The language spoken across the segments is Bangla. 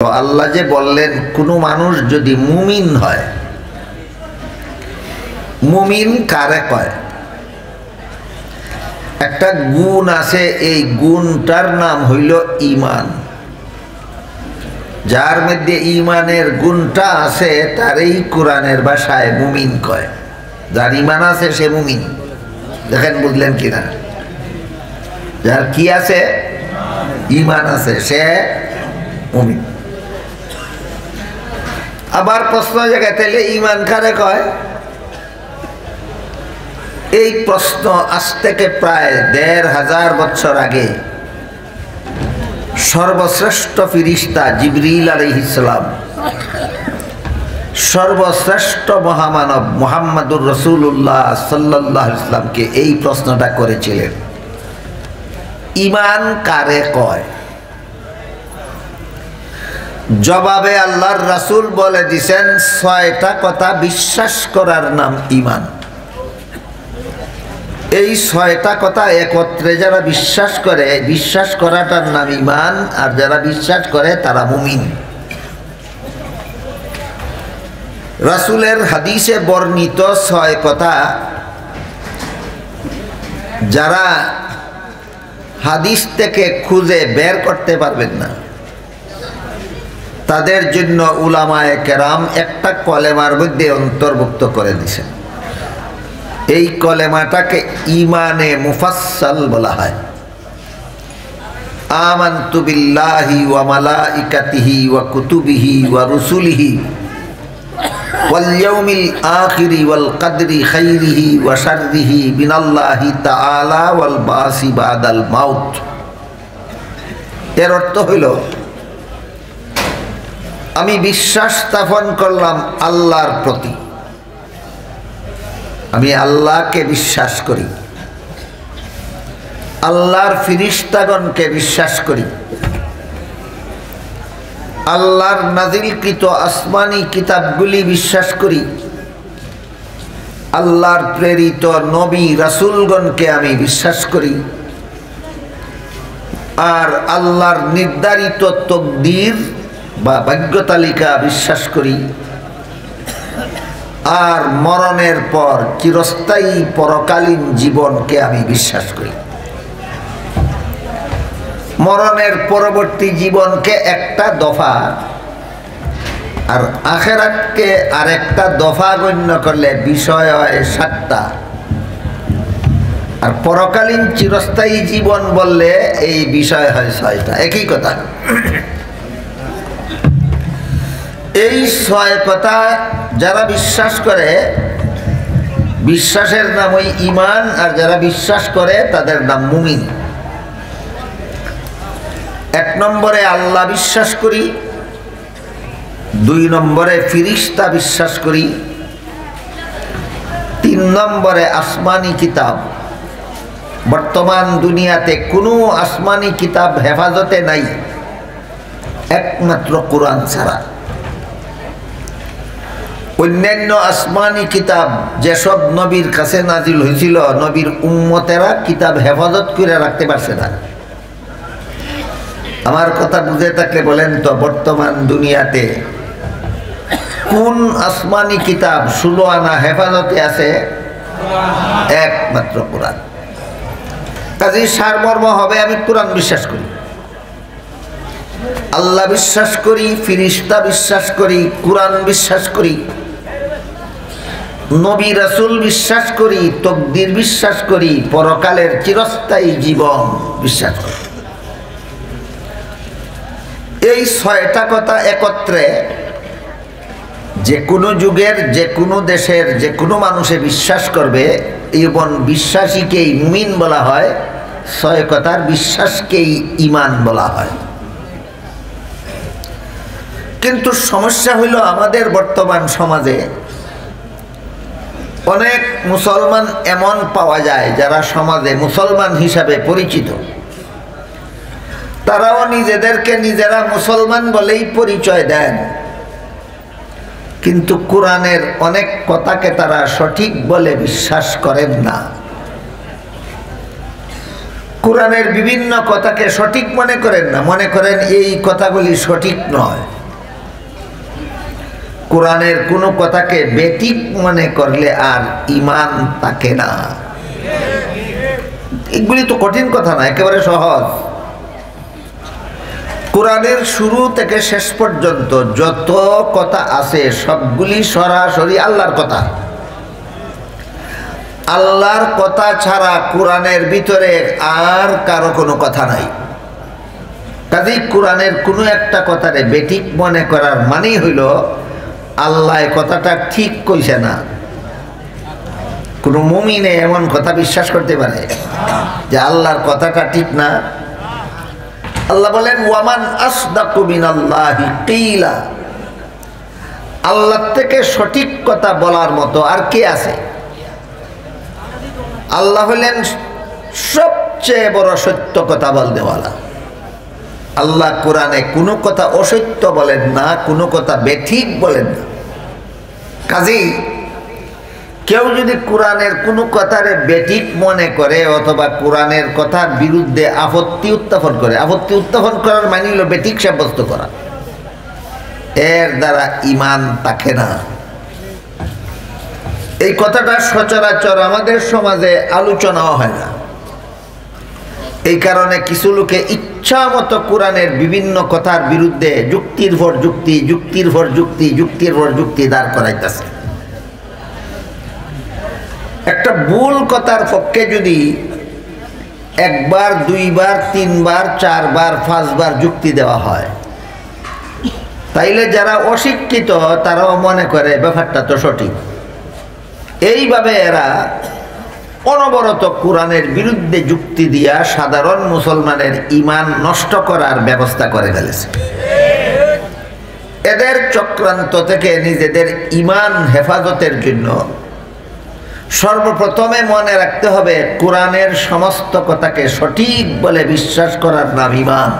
তো আল্লাহ যে বললেন কোনো মানুষ যদি মুমিন হয়, মুমিন কারে কয়? একটা গুণ আছে, এই গুণটার নাম হইল ঈমান। যার মধ্যে ঈমানের গুণটা আছে তারই কোরআনের ভাষায় মুমিন কয়। যার ঈমান আছে সে মুমিন। দেখেন বুঝলেন কিনা? যার কি আছে? ঈমান আছে, সে মুমিন। আবার প্রশ্ন জায়গায় তাইলে ঈমান কারে কয়? এই প্রশ্ন আজ থেকে প্রায় ১৫০০ বছর আগে সর্বশ্রেষ্ঠ ফিরিস্তা জিবরিল আলাইহিস সালাম, সর্বশ্রেষ্ঠ মহামানব মুহাম্মদুর রাসূলুল্লাহ সাল্লাল্লাহু আলাইহি ওয়াসাল্লামকে এই প্রশ্নটা করেছিলেন, ঈমান কারে কয়? জবাবে আল্লাহর রাসূল বলে দিছেন, ৬টা কথা বিশ্বাস করার নাম ঈমান। এই ৬টা কথা একত্রে যারা বিশ্বাস করে, বিশ্বাস করাটার নাম ঈমান। আর যারা বিশ্বাস করে তারা মুমিন। রাসূলের হাদিসে বর্ণিত ৬ কথা যারা হাদিস থেকে খুঁজে বের করতে পারবেন না, তাদের জন্য উলামায়ে কেরাম একটা কলেমার মধ্যে অন্তর্ভুক্ত করে দিয়েছেন। এই কলেমাটাকে ঈমানে মুফাসসাল বলা হয়। আমানতু বিল্লাহি ওয়া মালাইকাতিহি ওয়া কুতুবিহি ওয়া রুসুলিহি ওয়াল ইয়াউমিল আখিরি ওয়াল কদরি খাইরিহি ওয়া শাররিহি মিনাল্লাহি তাআলা ওয়াল বাসি বাদাল মাউত। এর অর্থ হইল, আমি বিশ্বাস স্থাপন করলাম আল্লাহর প্রতি, আমি আল্লাহকে বিশ্বাস করি, আল্লাহর ফিরিস্তাগণকে বিশ্বাস করি, আল্লাহর নাজিলকৃত আসমানি কিতাবগুলি বিশ্বাস করি, আল্লাহর প্রেরিত নবী রাসূলগণকে আমি বিশ্বাস করি, আর আল্লাহর নির্ধারিত তকদির বা ভাগ্য তালিকা বিশ্বাস করি, আর মরণের পর চিরস্থায়ী পরকালীন জীবনকে আমি বিশ্বাস করি। মরণের পরবর্তী জীবনকে একটা দফা আর আখিরাতকে আরেকটা দফা গণ্য করলে বিষয় হয় 7টা, আর পরকালীন চিরস্থায়ী জীবন বললে এই বিষয় হয় 6টা। একই কথা। এই 6 কথা যারা বিশ্বাস করে, বিশ্বাসের নাম ওই ঈমান। আর যারা বিশ্বাস করে তাদের নাম মুমিন। 1 নম্বরে আল্লাহ বিশ্বাস করি, 2 নম্বরে ফিরিস্তা বিশ্বাস করি, 3 নম্বরে আসমানি কিতাব। বর্তমান দুনিয়াতে কোনো আসমানি কিতাব হেফাজতে নাই একমাত্র কোরআন ছাড়া। অন্যান্য আসমানি কিতাব যেসব নবীর কাছে নাজিল হয়েছিল, নবীর উম্মতেরা কিতাব হেফাজত করে রাখতে পারছে না। আমার কথা বুঝে থাকলে বলেন তো, বর্তমান দুনিয়াতে কোন আসমানি কিতাব 16 আনা হেফাজতে আছে? একমাত্র কোরআন। কাজেই সারমর্ম হবে, আমি কোরআন বিশ্বাস করি, আল্লাহ বিশ্বাস করি, ফিরিস্তা বিশ্বাস করি, কোরআন বিশ্বাস করি, নবী রাসূল বিশ্বাস করি, তকদির বিশ্বাস করি, পরকালের চিরস্থায়ী জীবন বিশ্বাস করি। এই 6টা কথা একত্রে যে কোনো যুগের, যে কোনো দেশের, যে কোনো মানুষে বিশ্বাস করবে, এবং বিশ্বাসীকেই মুমিন বলা হয়। 6 কথার বিশ্বাসকেই ঈমান বলা হয়। কিন্তু সমস্যা হইল, আমাদের বর্তমান সমাজে অনেক মুসলমান এমন পাওয়া যায় যারা সমাজে মুসলমান হিসাবে পরিচিত, তারাও নিজেদেরকে নিজেরা মুসলমান বলেই পরিচয় দেন, কিন্তু কোরআনের অনেক কথাকে তারা সঠিক বলে বিশ্বাস করেন না। কোরআনের বিভিন্ন কথাকে সঠিক মনে করেন না, মনে করেন এই কথাগুলি সঠিক নয়। কোরআনের কোনো কথাকে বেঠিক মনে করলে আর ঈমান থাকে না। এগুলি তো কঠিন কথা না, একেবারে সহজ। কোরআনের শুরু থেকে শেষ পর্যন্ত যত কথা আছে সবগুলি সরাসরি আল্লাহর কথা। আল্লাহর কথা ছাড়া কোরআনের ভিতরে আর কারো কোনো কথা নাই। কাজেই কোরআনের কোনো একটা কথারে বেঠিক মনে করার মানেই হইল আল্লাহ কথাটা ঠিক কইছে না। কোনো মুমিনে এমন কথা বিশ্বাস করতে পারে যে আল্লাহর কথাটা ঠিক না? আল্লাহ বলেন ওয়ামান আসদাকু মিনাল্লাহি কিলা, আল্লাহ থেকে সঠিক কথা বলার মতো আর কে আছে? আল্লাহ হলেন সবচেয়ে বড় সত্য কথা বলতেওয়ালা। আল্লাহ কোরআনে কোনো কথা অসত্য বলেন না, কোনো কথা বেঠিক বলেন না। কাজেই কেউ যদি কোরআনের কোনো কথারে বেঠিক মনে করে অথবা কোরআনের কথার বিরুদ্ধে আপত্তি উত্থাপন করে, আপত্তি উত্থাপন করার মানে হলো বেঠিক সাব্যস্ত করা, এর দ্বারা ঈমান থাকে না। এই কথাটা সচরাচর আমাদের সমাজে আলোচনাও হয় না। এই কারণে কিছু লোকে ইচ্ছা মতো কোরআনের বিভিন্ন কথার বিরুদ্ধে যুক্তির ভর যুক্তি, যুক্তির ভর যুক্তি, যুক্তির ভর যুক্তি দাঁড় করাইতেছে। একটা ভুল কথার পক্ষে যদি একবার, দুইবার, তিনবার, চারবার, পাঁচবার যুক্তি দেওয়া হয়, তাইলে যারা অশিক্ষিত তারাও মনে করে ব্যাপারটা তো সঠিক। এইভাবে এরা অনবরত কোরআনের বিরুদ্ধে যুক্তি দিয়া সাধারণ মুসলমানের ঈমান নষ্ট করার ব্যবস্থা করে ফেলেছে। এদের চক্রান্ত থেকে নিজেদের ঈমান হেফাজতের জন্য সর্বপ্রথমে মনে রাখতে হবে কোরআনের সমস্ত কথাকে সঠিক বলে বিশ্বাস করার নাম ঈমান।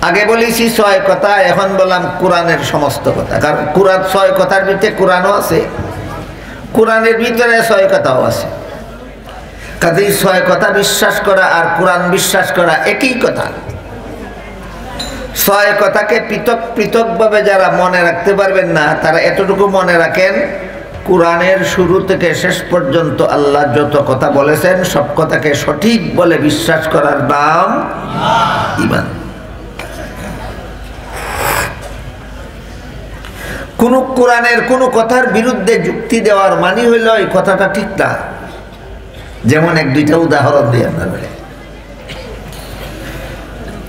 আগে বলেছি 6 কথা, এখন বললাম কোরআনের সমস্ত কথা। কারণ কোরআন 6 কথার ভিতরে কোরআনও আছে, কোরআনের ভিতরে 6 কথাও আছে। কাজেই 6 কথা বিশ্বাস করা আর কোরআন বিশ্বাস করা একই কথা। 6 কথাকে পৃথক পৃথকভাবে যারা মনে রাখতে পারবেন না, তারা এতটুকু মনে রাখেন কোরআনের শুরু থেকে শেষ পর্যন্ত আল্লাহ যত কথা বলেছেন সব কথাকে সঠিক বলে বিশ্বাস করার নাম ঈমান। কোন কোরআনের কোন কথার বিরুদ্ধে যুক্তি দেওয়ার মানে হইল এই কথাটা ঠিক না। যেমন 1-2টা উদাহরণ দিয়ে আপনারা,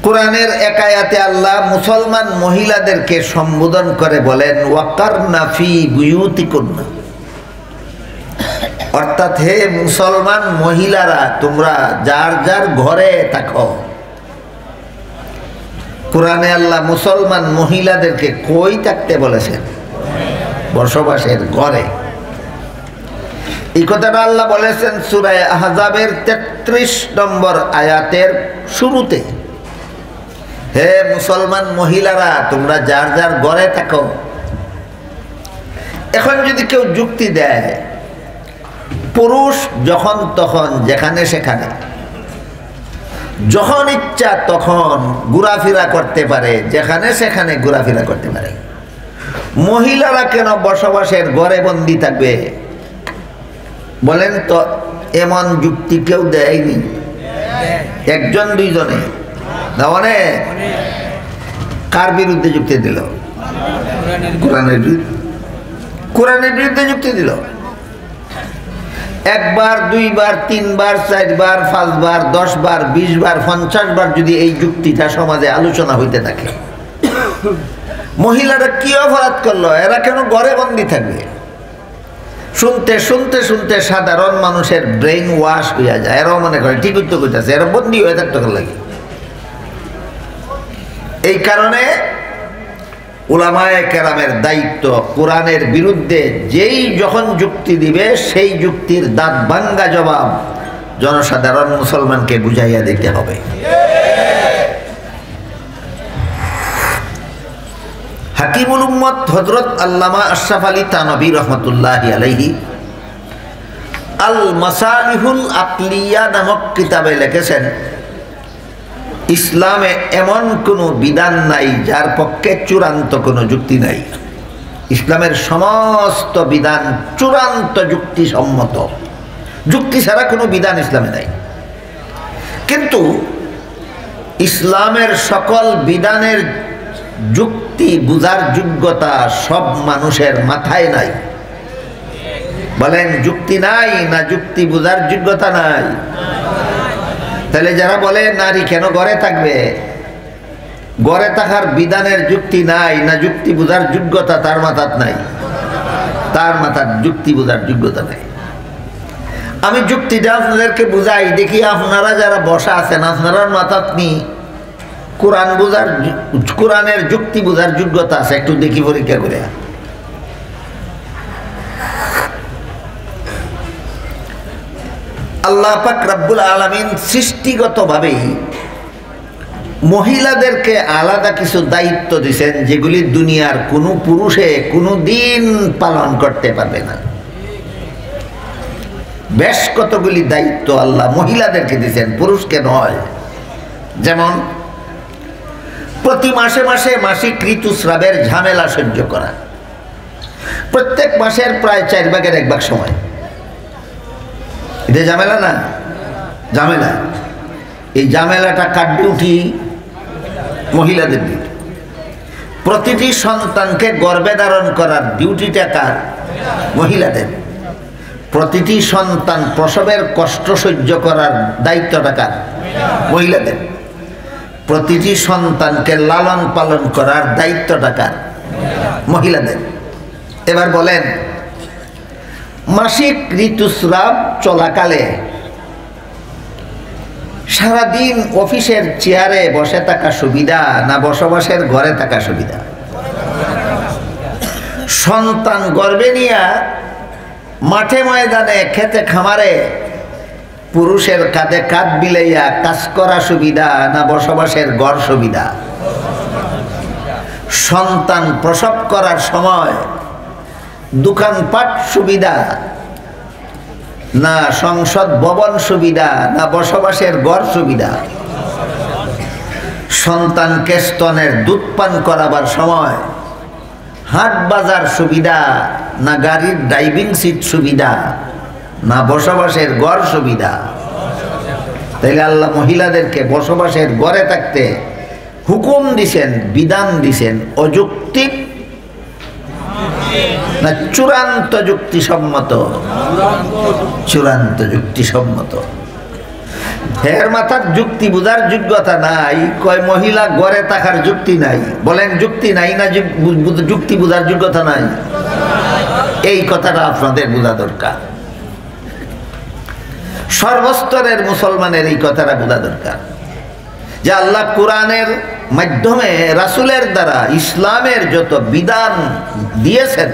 কোরআনের এক আয়াতে আল্লাহ মুসলমান মহিলাদেরকে সম্বোধন করে বলেন ওয়াকারনা ফি বুয়ুতিকুন্না, অর্থাৎ হে মুসলমান মহিলারা তোমরা যার যার ঘরে থাকো। কোরআনে আল্লাহ মুসলমান মহিলাদেরকে কই থাকতে বলেছেন? বসবাসের ঘরে। এই কথাটা আল্লাহ বলেছেন সূরা আহজাবের 33 নম্বর আয়াতের শুরুতে, হে মুসলমান মহিলারা তোমরা যার যার ঘরে থাকো। এখন যদি কেউ যুক্তি দেয় পুরুষ যখন তখন যেখানে সেখানে যখন ইচ্ছা তখন ঘোরাফেরা করতে পারে, যেখানে সেখানে ঘোরাফেরা করতে পারে, মহিলারা কেন বসবাসের ঘরে বন্দী থাকবে? বলেন তো, এমন যুক্তি কেউ দেয়নি? 1জন 2জনে না, অনেক। কার বিরুদ্ধে যুক্তি দিল? কোরআনের বিরুদ্ধে। কোরআনের বিরুদ্ধে যুক্তি দিল। 1 বার, 2 বার, 3 বার, 4 বার, 5 বার, 10 বার, 20 বার, 50 বার যদি এই যুক্তিটা সমাজে আলোচনা হইতে থাকে, মহিলারা কি অপরাধ করলো? এরা কেন ঘরে বন্দী থাকবে? শুনতে শুনতে শুনতে সাধারণ মানুষের ব্রেইন ওয়াশ হইয়া যায়। এরাও মনে করে ঠিক হইতে কইতাছে, এরা বন্দী হয়ে থাকতে লাগে। এই কারণে উলামায়ে কেরামের দায়িত্ব কোরআনের বিরুদ্ধে যেই যখন যুক্তি দিবে সেই যুক্তির দাঁত ভাঙ্গা জবাব জনসাধারণ মুসলমানকে বুঝাইয়া দিতে হবে। হাকিমুল উম্মত হযরত আল্লামা আশরাফ আলী থানভী রহমতুল্লাহি আলাইহি আল মাসালিহুল আকলিয়া নামক কিতাবে লিখেছেন, ইসলামে এমন কোনো বিধান নাই যার পক্ষে চূড়ান্ত কোনো যুক্তি নাই। ইসলামের সমস্ত বিধান চূড়ান্ত যুক্তিসম্মত, যুক্তি ছাড়া কোনো বিধান ইসলামে নাই। কিন্তু ইসলামের সকল বিধানের যুক্তি বুঝার যোগ্যতা সব মানুষের মাথায় নাই। বলেন যুক্তি নাই না যুক্তি বুঝার যোগ্যতা নাই? তাহলে যারা বলে নারী কেন ঘরে থাকবে, ঘরে থাকার বিধানের যুক্তি নাই না যুক্তি বুঝার যোগ্যতা তার মাথার নাই? তার মাথার যুক্তি বুঝার যোগ্যতা নাই। আমি যুক্তিটা আপনাদেরকে বুঝাই, দেখি আপনারা যারা বসা আছেন আপনার মাথার নি কোরআন বুঝার, কোরআনের যুক্তি বুঝার যোগ্যতা আছে, একটু দেখি পরীক্ষা করে। আল্লাহ পাক রব্বুল আলামিন সৃষ্টিগতভাবেই মহিলাদেরকে আলাদা কিছু দায়িত্ব দিয়েছেন, যেগুলি দুনিয়ার কোনো পুরুষে কোনো দিন পালন করতে পারবে না। বেশ কতগুলি দায়িত্ব আল্লাহ মহিলাদেরকে দিয়েছেন, পুরুষকে নয়। যেমন প্রতি মাসে মাসে মাসিক ঋতুস্রাবের ঝামেলা সহ্য করা, প্রত্যেক মাসের প্রায় 4 ভাগের 1 ভাগ সময়। এটা ঝামেলা না? ঝামেলা। এই ঝামেলাটা কার ডিউটি? মহিলাদের ডিউটি। প্রতিটি সন্তানকে গর্ভে ধারণ করার ডিউটিটা কার? মহিলাদের। প্রতিটি সন্তান প্রসবের কষ্ট সহ্য করার দায়িত্বটা কার? মহিলাদের। প্রতিটি সন্তানকে লালন পালন করার দায়িত্বটা কার? মহিলাদের। এবার বলেন, মাসিক ঋতুস্রাব চলাকালে সারাদিন অফিসের চেয়ারে বসে থাকা সুবিধা না বসবাসের ঘরে থাকা সুবিধা? সন্তান গর্ভে নিয়ে মাঠে ময়দানে খেতে খামারে পুরুষের কাঁধে কাঁধ বিলাইয়া কাজ করা সুবিধা না বসবাসের ঘর সুবিধা? সন্তান প্রসব করার সময় দোকানপাট সুবিধা না সংসদ ভবন সুবিধা না বসবাসের ঘর সুবিধা? সন্তানকে স্তনের দুধ পান করাবার সময় হাট বাজার সুবিধা না গাড়ির ড্রাইভিং সিট সুবিধা না বসবাসের ঘর সুবিধা? তাইলে আল্লাহ মহিলাদেরকে বসবাসের ঘরে থাকতে হুকুম দিছেন, বিধান দিছেন, অযৌক্তিক না চূড়ান্ত যুক্তিসম্মত? চূড়ান্ত যুক্তিসম্মত। এর মাথার যুক্তি বুঝার যোগ্যতা নাই, কয় মহিলা ঘরে থাকার যুক্তি নাই। বলেন যুক্তি নাই না যুক্তি বুঝার যোগ্যতা নাই? এই কথাটা আপনাদের বোঝা দরকার। সর্বস্তরের মুসলমানের এই কথাটা বোঝা দরকার যে আল্লাহ কোরআনের মাধ্যমে রাসূলের দ্বারা ইসলামের যত বিধান দিয়েছেন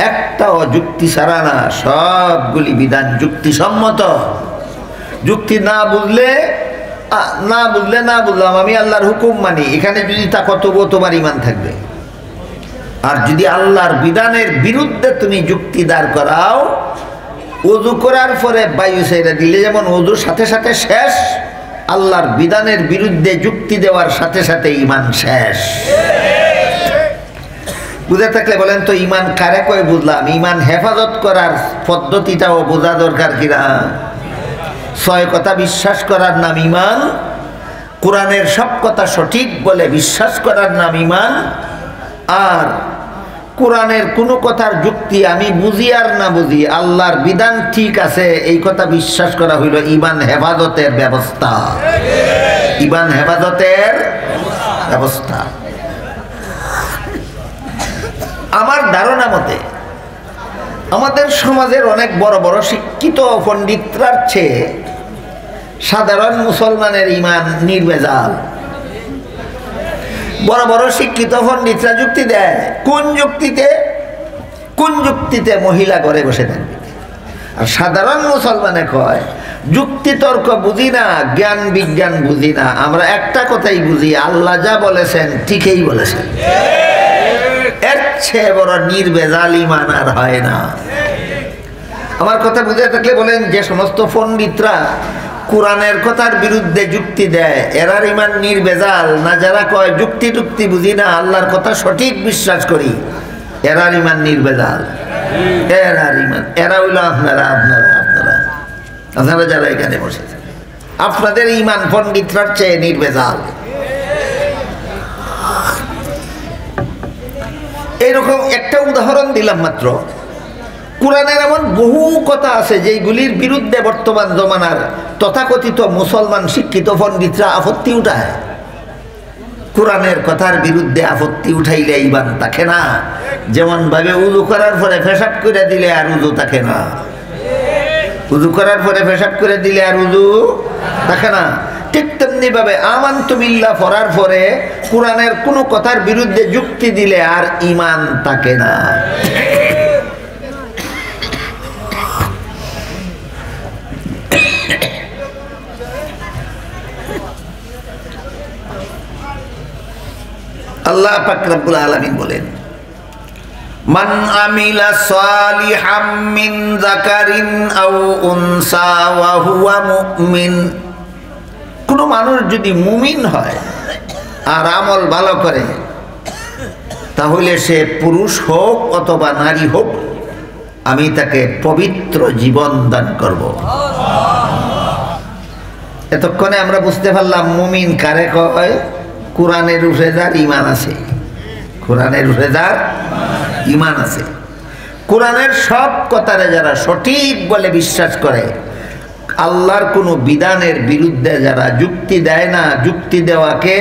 একটাও যুক্তি ছাড়া না, সবগুলি বিধান যুক্তিসম্মত। যুক্তি না বুঝলে না বুঝলাম, আমি আল্লাহর হুকুম মানি, এখানে যদি তা তবুও তোমার ঈমান থাকবে। আর যদি আল্লাহর বিধানের বিরুদ্ধে তুমি যুক্তি দাঁড় করাও, ওযু করার পরে বায়ু ছেড়ে দিলে যেমন ওযুর সাথে সাথে শেষ, আল্লাহর বিধানের বিরুদ্ধে যুক্তি দেওয়ার সাথে সাথে ঈমান শেষ। বুঝে থাকলে বলেন তো ঈমান কারে কয় বুঝলাম? ঈমান হেফাজত করার পদ্ধতিটাও বোঝা দরকার কিনা? 6 কথা বিশ্বাস করার নাম ঈমান, কোরআনের সব কথা সঠিক বলে বিশ্বাস করার নাম ঈমান, আর কোরআনের কোনো কথার যুক্তি আমি বুঝি আর না বুঝি আল্লাহর বিধান ঠিক আছে এই কথা বিশ্বাস করা হইল ঈমান হেফাজতের ব্যবস্থা। ঈমান হেফাজতের ব্যবস্থা। আমার ধারণা মতে আমাদের সমাজের অনেক বড় বড় শিক্ষিত পণ্ডিতরার চেয়ে সাধারণ মুসলমানের ঈমান নির্ভেজাল। বড় বড় শিক্ষিত পণ্ডিতরা যুক্তি দেয়, কোন যুক্তিতে মহিলা ঘরে বসে থাকবে? আর সাধারণ মুসলমানে কয় যুক্তি তর্ক বুঝি না, জ্ঞান বিজ্ঞান বুঝি না, আমরা একটা কথাই বুঝি, আল্লাহ যা বলেছেন ঠিকই বলেছেন। এর চেয়ে বড় নির্ভেজাল ঈমান আর হয় না। আমার কথা বুঝে থাকলে বলেন, যে সমস্ত পণ্ডিতরা কোরআনের কথার বিরুদ্ধে যুক্তি দেয় এরার ইমান নির্ভেজাল, না যারা কয় যুক্তি টুক্তি বুঝি না আল্লাহর কথা সঠিক বিশ্বাস করি এরার ইমান নির্ভেজাল? এরার ইমান, এরা হইল আপনারা আপনারা আপনারা আপনারা যারা এখানে বসেছেন, আপনাদের ইমান পণ্ডিতরার চেয়ে নির্ভেজাল। এরকম একটা উদাহরণ দিলাম মাত্র। কোরআনের এমন বহু কথা আছে যেগুলির বিরুদ্ধে বর্তমান জমানার তথাকথিত মুসলমান শিক্ষিত পণ্ডিতরা আপত্তি উঠায়। কোরআনের কথার বিরুদ্ধে আপত্তি উঠাইলে ইমান থাকে না। যেমন ভাবে উযু করার পরে পেশাব করে দিলে আর উযু থাকে না, উযু করার পরে পেশাব করে দিলে আর উযু থাকে না, ঠিক তেমনি ভাবে আমানতু বিল্লাহ পড়ার পরে কোরআনের কোনো কথার বিরুদ্ধে যুক্তি দিলে আর ইমান থাকে না। আল্লাহ পাক রব্বুল আলামিন বলেন, মান আমিলা সালিহাম মিন যাকারিন আও উনসা ওয়া হুয়া মুমিন। কোন মানুষ যদি মুমিন হয় আর আমল ভালো করে, তাহলে সে পুরুষ হোক অথবা নারী হোক, আমি তাকে পবিত্র জীবন দান করব। এতক্ষণে আমরা বুঝতে পারলাম মুমিন কারে কয়? কোরআনের উপরে যার ইমান আছে, কোরআনের উপরে যার ইমান আছে, কোরআনের সব কথারে যারা সঠিক বলে বিশ্বাস করে, আল্লাহর কোনো বিধানের বিরুদ্ধে যারা যুক্তি দেয় না, যুক্তি দেওয়াকে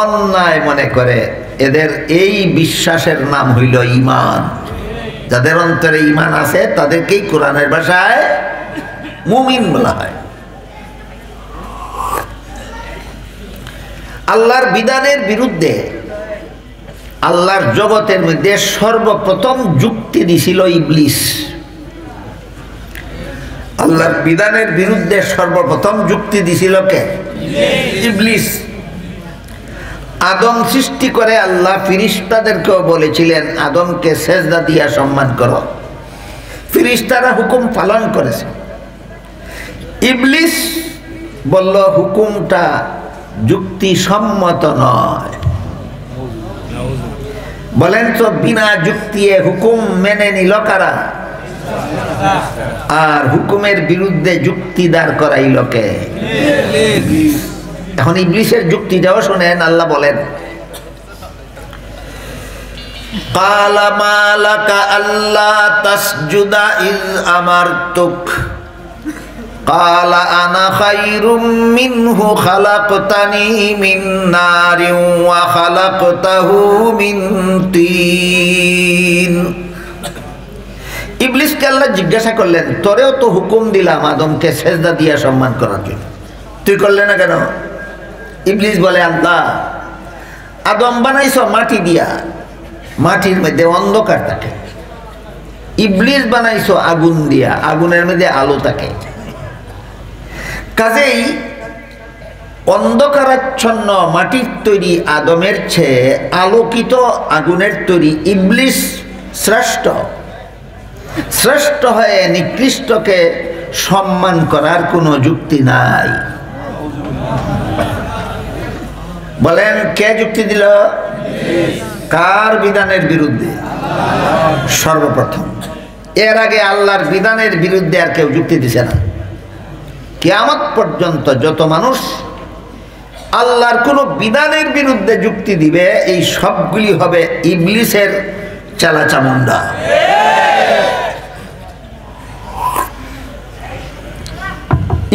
অন্যায় মনে করে, এদের এই বিশ্বাসের নাম হইল ঈমান। যাদের অন্তরে ঈমান আছে তাদেরকেই কোরআনের ভাষায় মুমিন বলা হয়। আল্লাহর বিধানের বিরুদ্ধে আল্লাহর জগতের মধ্যে সর্বপ্রথম যুক্তি দিছিল ইবলিস। আল্লাহর বিধানের বিরুদ্ধে সর্বপ্রথম যুক্তি দিছিল কে? ইবলিস। আদম সৃষ্টি করে আল্লাহ ফিরিস্তাদেরকেও বলেছিলেন আদমকে সেজদা দিয়া সম্মান করো, ফিরিস্তারা হুকুম পালন করেছে। ইবলিস বলল হুকুমটা যুক্তিসম্মত নয়। বলেন তো, বিনা যুক্তি হুকুম মেনে নিল কারা? আর হুকুমের বিরুদ্ধে যুক্তি দাঁড় করাইল কে? এখন ইবলিসের যুক্তিটাও শুনেন। আল্লাহ বলেন, ক্বালা মা লাকা আল্লা তাসজুদা ইয আমারতুক ক্বালা আনা খায়রুম মিনহু খালাকতানি মিন নারিন ওয়া খালাকতাহু মিন তিন। ইবলিসকে আল্লাহ জিজ্ঞাসা করলেন, তোরেও তো হুকুম দিলাম আদমকে সেজদা দিয়া সম্মান করার জন্য, তুই করলে না কেন? ইবলিস বলে, আল্লাহ আদম বানাইছো মাটি দিয়া, মাটির মধ্যে অন্ধকার থাকে। ইবলিস বানাইছো আগুন দিয়া, আগুনের মধ্যে আলো থাকে। কাজেই অন্ধকারাচ্ছন্ন মাটির তৈরি আদমের চেয়ে আলোকিত আগুনের তৈরি ইবলিস শ্রেষ্ঠ। শ্রেষ্ঠ হয়ে নিকৃষ্টকে সম্মান করার কোনো যুক্তি নাই। বলেন, কে যুক্তি দিল? কার বিধানের বিরুদ্ধে? সর্বপ্রথম। এর আগে আল্লাহর বিধানের বিরুদ্ধে আর কেউ যুক্তি দিছে না। কিয়ামত পর্যন্ত যত মানুষ আল্লাহর কোনো বিধানের বিরুদ্ধে যুক্তি দিবে, এই সবগুলি হবে ইবলিসের চালাচামুন্ডা।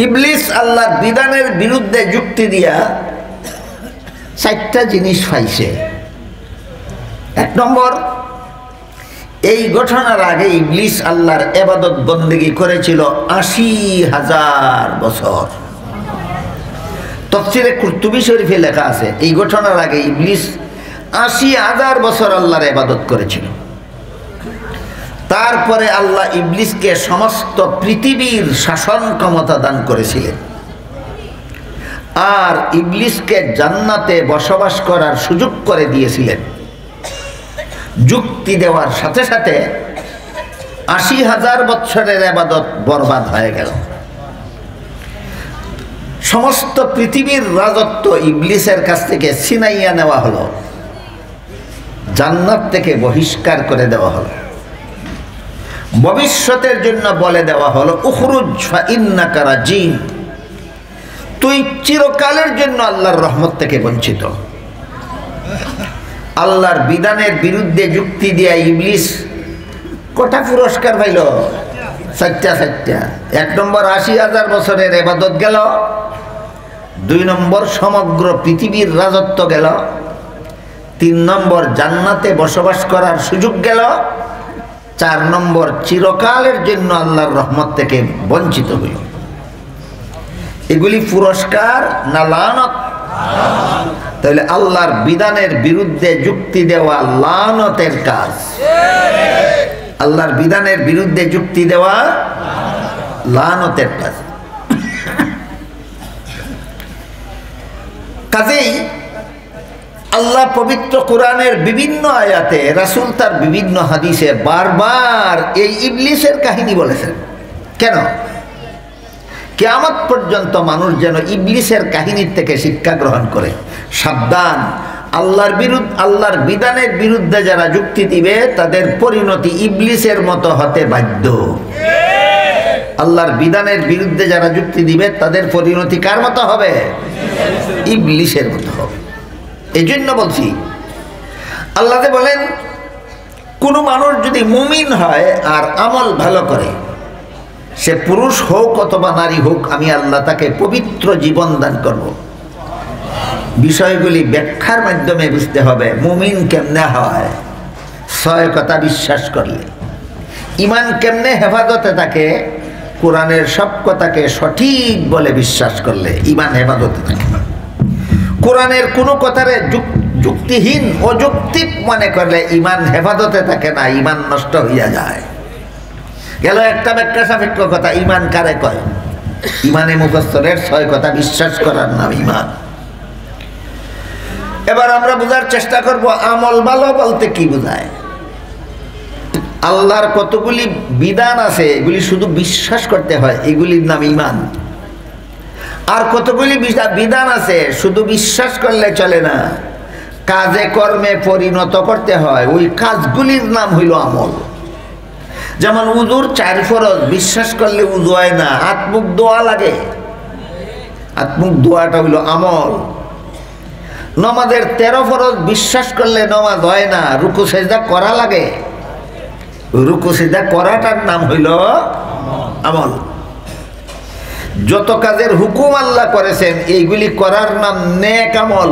ইবলিস আল্লাহর বিধানের বিরুদ্ধে যুক্তি দিয়া 4টা জিনিস পাইছে। 1 নম্বর, এই ঘটনার আগে ইবলিস আল্লাহর ইবাদত বন্দেগী করেছিল 80,000 বছর। তাফসীরে কুরতুবী শরীফে লেখা আছে এই ঘটনার আগে ইবলিস 80,000 বছর আল্লাহর ইবাদত করেছিল। তারপরে আল্লাহ ইবলিসকে সমস্ত পৃথিবীর শাসন ক্ষমতা দান করেছিলেন, আর ইবলিসকে জান্নাতে বসবাস করার সুযোগ করে দিয়েছিলেন। যুক্তি দেওয়ার সাথে সাথে ৮০,০০০ বছরের ইবাদত বরবাদ হয়ে গেল। সমস্ত পৃথিবীর রাজত্ব ইবলিসের কাছ থেকে ছিনাইয়া নেওয়া হলো, জান্নাত থেকে বহিষ্কার করে দেওয়া হলো, ভবিষ্যতের জন্য বলে দেওয়া হলো উখরুজ ফা ইন্নাকা রাজিম, তুই চিরকালের জন্য আল্লাহর রহমত থেকে বঞ্চিত। আল্লাহর বিধানের বিরুদ্ধে যুক্তি দিয়া ইবলিস কটা পুরস্কার পাইল? ৪টা। ১ নম্বর ৮০,০০০ বছরের ইবাদত গেল, ২ নম্বর সমগ্র পৃথিবীর রাজত্ব গেল, ৩ নম্বর জান্নাতে বসবাস করার সুযোগ গেল, ৪ নম্বর চিরকালের জন্য আল্লাহর রহমত থেকে বঞ্চিত হইল। এগুলি পুরস্কার না লানত? তাহলে আল্লাহর বিধানের বিরুদ্ধে যুক্তি দেওয়া লানতের কাজ। আল্লাহর বিধানের বিরুদ্ধে যুক্তি দেওয়া লানতের কাজ। কাজেই আল্লাহ পবিত্র কোরআনের বিভিন্ন আয়াতে, রাসূল তার বিভিন্ন হাদিসে বারবার এই ইবলিসের কাহিনী বলেছেন। কেন? কিয়ামত পর্যন্ত মানুষ যেন ইবলিসের কাহিনীর থেকে শিক্ষা গ্রহণ করে। সাবধান, আল্লাহর বিধানের বিরুদ্ধে যারা যুক্তি দিবে তাদের পরিণতি ইবলিসের মতো হতে বাধ্য। আল্লাহর বিধানের বিরুদ্ধে যারা যুক্তি দিবে তাদের পরিণতি কার মতো হবে? ইবলিসের মতো হবে। এই জন্য বলছি, আল্লাহ বলেন কোনো মানুষ যদি মুমিন হয় আর আমল ভালো করে, সে পুরুষ হোক অথবা নারী হোক, আমি আল্লাহ তাকে পবিত্র জীবন দান করব। বিষয়গুলি ব্যাখ্যার মাধ্যমে বুঝতে হবে। মুমিন কেমনে হয়? ৬ কথা বিশ্বাস করলে। ঈমান কেমনে হেফাজতে থাকে? কোরআনের সব কথাকে সঠিক বলে বিশ্বাস করলে ঈমান হেফাজতে থাকে। কোরআনের কোনো কথারে যুক্তিহীন অযৌক্তিক মনে করলে ঈমান হেফাজতে থাকে না, ঈমান নষ্ট হইয়া যায়। গেল একটা ব্যাখ্যা সাপেক্ষ কথা। ঈমান কারে কয়? ঈমানে মুফাসসিরের ৬ কথা বিশ্বাস করার নাম ঈমান। এবার আমরা বোঝার চেষ্টা করব আমল ভালো বলতে কি বোঝায়। আল্লাহর কতগুলি বিধান আছে, এগুলি শুধু বিশ্বাস করতে হয়, এগুলির নাম ঈমান। আর কতগুলি বিধান আছে শুধু বিশ্বাস করলে চলে না, কাজে কর্মে পরিণত করতে হয়, ওই কাজগুলির নাম হইল আমল। যেমন উযুর 4 ফরজ, বিশ্বাস করলে উযু হয় না, হাত মুখ ধোয়া লাগে, হাত মুখ ধোয়াটা হইল আমল। নমাজের 13 ফরজ, বিশ্বাস করলে নমাজ হয় না, রুকু সিজদা করা লাগে, রুকু সিজদা করাটার নাম হইল আমল। যত কাজের হুকুম আল্লাহ করেছেন এইগুলি করার নাম নেক আমল,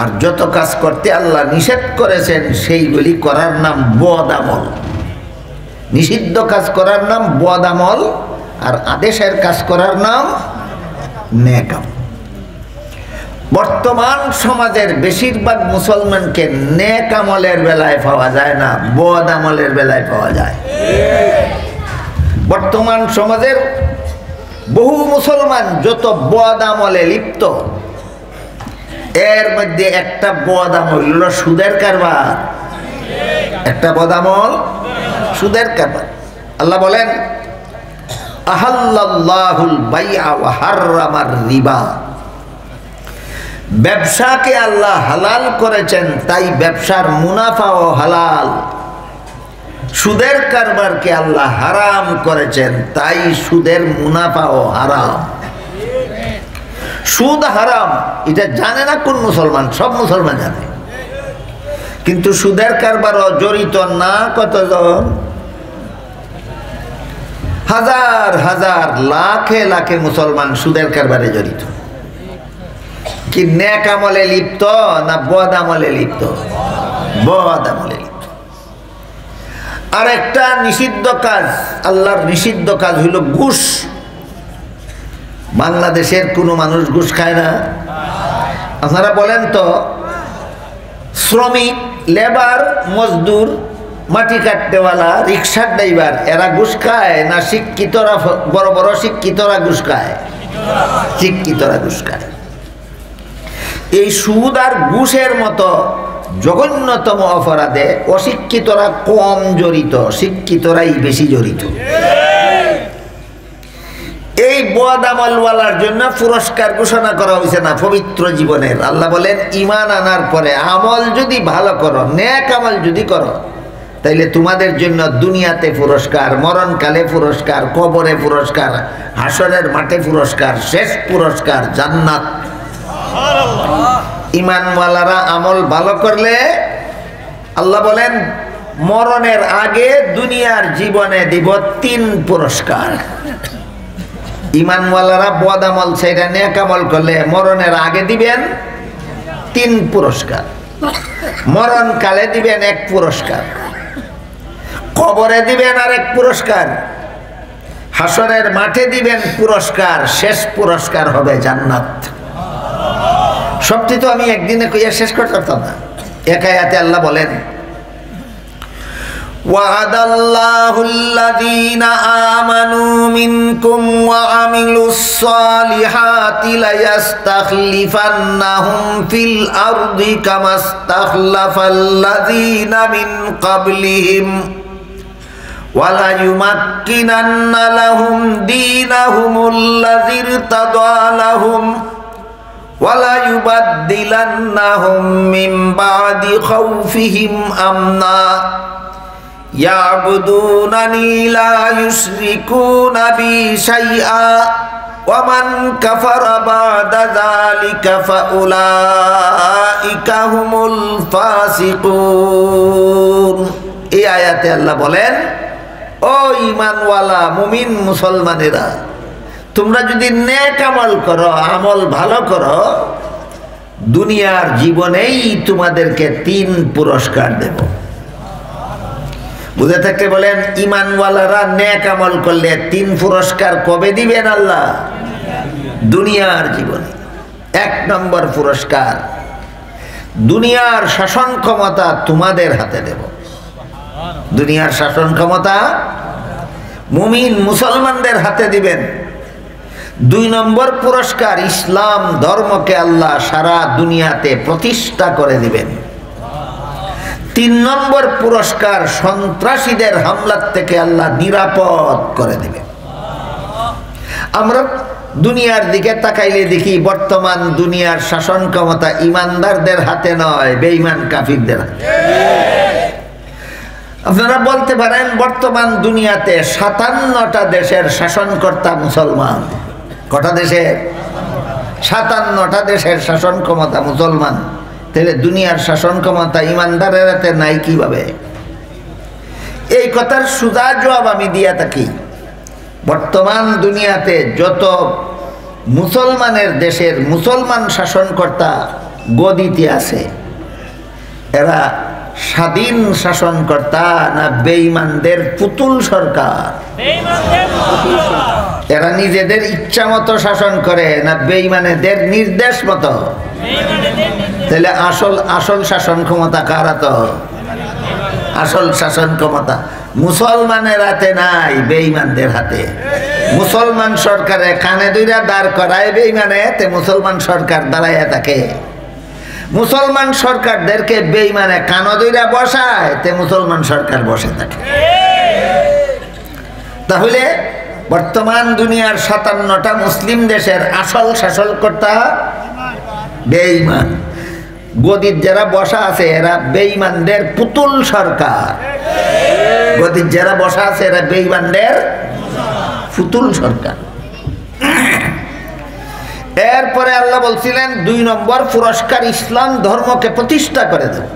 আর যত কাজ করতে আল্লাহ নিষেধ করেছেন সেইগুলি করার নাম বদ আমল। নিষিদ্ধ কাজ করার নাম বদ আমল, আর আদেশের কাজ করার নাম নেক আমল। বর্তমান সমাজের বেশিরভাগ মুসলমানকে নেক আমলের বেলায় পাওয়া যায় না, বদ আমলের বেলায় পাওয়া যায়। বর্তমান সমাজের বহু মুসলমান যত বদ আমলে লিপ্ত, এর মধ্যে একটা বদ আমল হলো সুদের কারবার। একটা বদ আমল সুদের কারবার। আল্লাহ বলেন আহাল্লাল্লাহুল বাইআ ওয়া হাররামার রিবা, ব্যবসাকে আল্লাহ হালাল করেছেন, তাই ব্যবসার মুনাফাও হালাল। সুদের কারবারকে আল্লাহ হারাম করেছেন, তাই সুদের মুনাফাও হারাম। সুদ হারাম এটা জানে না কোন মুসলমান? সব মুসলমান জানে, কিন্তু সুদের কারবারও জড়িত না কতজন? হাজার হাজার লাখে লাখে মুসলমান সুদের কারবারে জড়িত। কি নেক আমলে লিপ্ত না বদ আমলে লিপ্ত? বদ আমলে লিপ্ত। আর একটা নিষিদ্ধ কাজ, আল্লাহর নিষিদ্ধ কাজ হইল ঘুষ। বাংলাদেশের কোনো মানুষ ঘুষ খায় না? আপনারা বলেন তো, শ্রমিক, লেবার, মজদুর, মাটি কাটতেওয়ালা, রিক্সার ড্রাইভার, এরা ঘুষ খায় না শিক্ষিতরা? বড় বড় শিক্ষিতরা ঘুষ খায়? শিক্ষিতরা ঘুষ খায়। এই সুদ আর ঘুষের মতো জঘন্যতম অপরাধে অশিক্ষিতরা কম জড়িত, শিক্ষিতরাই বেশি জড়িত। এই বদ আমলওয়ালার জন্য পুরস্কার ঘোষণা করা হয়েছে না পবিত্র জীবনের। আল্লাহ বলেন ঈমান আনার পরে আমল যদি ভালো করো, নেক আমল যদি করো, তাইলে তোমাদের জন্য দুনিয়াতে পুরস্কার, মরণকালে পুরস্কার, কবরে পুরস্কার, হাসরের মাঠে পুরস্কার, শেষ পুরস্কার জান্নাত। ঈমানওয়ালারা আমল ভালো করলে আল্লাহ বলেন মরণের আগে দুনিয়ার জীবনে দিব 3 পুরস্কার। ঈমানওয়ালারা বদ আমল ছেড়ে নেক আমল করলে মরণের আগে দিবেন 3 পুরস্কার, মরণকালে দিবেন 1 পুরস্কার, কবরে দিবেন আরেক পুরস্কার, হাসরের মাঠে দিবেন পুরস্কার, শেষ পুরস্কার হবে জান্নাত। সবটি তো আমি একদিনে কইয়া শেষ করতে পারতাম না। এক আয়াতে আল্লাহ বলেন ওয়াদাল্লাহুল্লাযীনা আমানু মিনকুম ওয়া আমিলুস সালিহাতি লায়াস্তাখলিফান্নাহুম ফিল আরদি কামাস্তাখলাফাল্লাযীনা মিন ক্বাবলিহিম ওয়ালা ইউমাক্কিনান্না লাহুম দীনাহুমুল্লাযী ইরতাদা লাহুম ওয়ালা ইউবাদদিলান্নাহুম মিন বা'দি খাউফিহিম আমনা ইয়াবুদুনানি লা ইউশরিকুনা বি শাইআ ওয়া মান কাফারা বা'দা যালিকা ফাউলাইকা হুমুল ফাসিকুন। এই আয়াতে আল্লাহ বলেন, ও ঈমানওয়ালা মুমিন মুসলমানেরা, তোমরা যদি নেক আমল করো, আমল ভালো করো, দুনিয়ার জীবনেই তোমাদেরকে 3 পুরস্কার দেব। বুঝে থাকতে বলেন ঈমানওয়ালারা নেক আমল করলে 3 পুরস্কার কবে দিবেন আল্লাহ? দুনিয়ার জীবনে। 1 নম্বর পুরস্কার, দুনিয়ার শাসন ক্ষমতা তোমাদের হাতে দেব। দুনিয়ার শাসন ক্ষমতা মুমিন মুসলমানদের হাতে দিবেন। 2 নম্বর পুরস্কার, ইসলাম ধর্মকে আল্লাহ সারা দুনিয়াতে প্রতিষ্ঠা করে দিবেন। 3 নম্বর পুরস্কার, সন্ত্রাসীদের হামলার থেকে আল্লাহ নিরাপদ করে দিবেন। আমরা দুনিয়ার দিকে তাকাইলে দেখি বর্তমান দুনিয়ার শাসন ক্ষমতা ইমানদারদের হাতে নয়, বেঈমান কাফিরদের হাতে। আপনারা বলতে পারেন বর্তমান দুনিয়াতে 57টা দেশের শাসনকর্তা মুসলমান। কটা দেশের? 57টা দেশের শাসন ক্ষমতা মুসলমান। তাহলে দুনিয়ার শাসন ক্ষমতা ইমানদারের হাতে নাই কিভাবে? এই কথার সুজা জবাব আমি দিয়া থাকি। বর্তমান দুনিয়াতে যত মুসলমানের দেশের মুসলমান শাসনকর্তা গদিতে আছে, এরা স্বাধীন শাসনকর্তা না বেঈমানদের পুতুল সরকার? এরা নিজেদের ইচ্ছা মতো শাসন করে না বেঈমানদের নির্দেশ মতো? তাহলে আসল শাসন ক্ষমতা কার হাতে? আসল শাসন ক্ষমতা মুসলমানের হাতে নাই, বেঈমানদের হাতে। মুসলমান সরকারে কানে দুইরা দাঁড় করায় বেঈমানে, তে মুসলমান সরকার দাঁড়াইয়া থাকে। মুসলমান সরকারদেরকে বেঈমানে কানে দুইরা বসায়, তে মুসলমান সরকার বসে থাকে। তাহলে বর্তমান দুনিয়ার 57টা মুসলিম দেশের আসল শাসনকর্তা বেঈমান। গদির যারা বসা আছে এরা বেঈমানদের পুতুল সরকার। গদির যারা বসা আছে এরা বেঈমানদের পুতুল সরকার। এরপরে আল্লাহ বলছিলেন 2 নম্বর পুরস্কার, ইসলাম ধর্মকে প্রতিষ্ঠা করে দেব।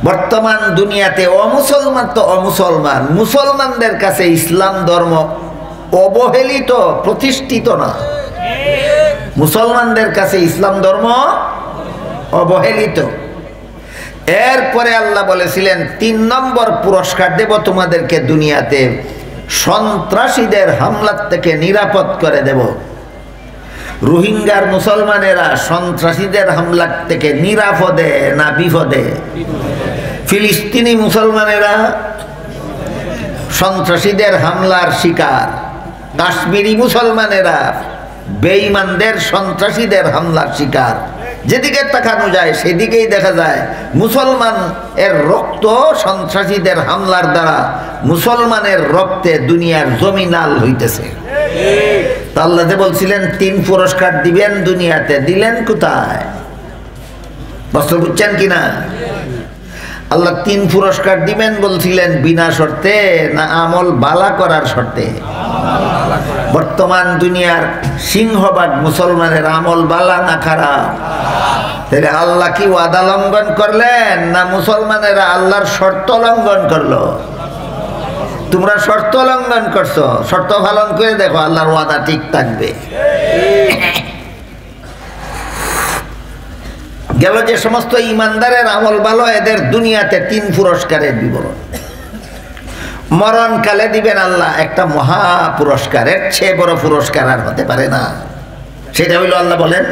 বর্তমান দুনিয়াতে অমুসলমান তো অমুসলমান, মুসলমানদের কাছে ইসলাম ধর্ম অবহেলিত, প্রতিষ্ঠিত না। মুসলমানদের কাছে ইসলাম ধর্ম অবহেলিত। এরপরে আল্লাহ বলেছিলেন 3 নম্বর পুরস্কার দেব তোমাদেরকে দুনিয়াতে, সন্ত্রাসীদের হামলার থেকে নিরাপদ করে দেব। রোহিঙ্গার মুসলমানেরা সন্ত্রাসীদের হামলার থেকে নিরাপদে না বিপদে? ফিলিস্তিনি মুসলমানেরা সন্ত্রাসীদের হামলার শিকার, কাশ্মীরি মুসলমানেরা বেঈমানদের সন্ত্রাসীদের হামলার শিকার। যেদিকে তাকানো যায় সেদিকেই দেখা যায় মুসলমান এর রক্ত সন্ত্রাসীদের হামলার দ্বারা মুসলমানের রক্তে দুনিয়ার জমি লাল হইতেছে। আল্লাহ যে বলছিলেন 3 পুরস্কার দিবেন দুনিয়াতে, দিলেন কোথায়? বস্ত্র বুঝছেন কিনা? আল্লাহ 3 পুরস্কার দিবেন বলছিলেন বিনা শর্তে না আমল বালা করার শর্তে? বর্তমান দুনিয়ার সিংহভাগ মুসলমানের আমল বালা না খারাপ? তাহলে আল্লাহ কি ওয়াদা লঙ্ঘন করলেন না মুসলমানেরা আল্লাহর শর্ত লঙ্ঘন করলো? তোমরা শর্ত লঙ্ঘন করছো, শর্ত পালন করে দেখো আল্লাহর ওয়াদা ঠিক থাকবে। গেল যে সমস্ত ইমানদারের আমল ভালো, এদের দুনিয়াতে 3 পুরস্কারের বিবরণ। মরণকালে দিবেন আল্লাহ একটা মহা পুরস্কার, এর চেয়ে বড় পুরস্কার আর হতে পারে না। সেটা হইল আল্লাহ বলেন,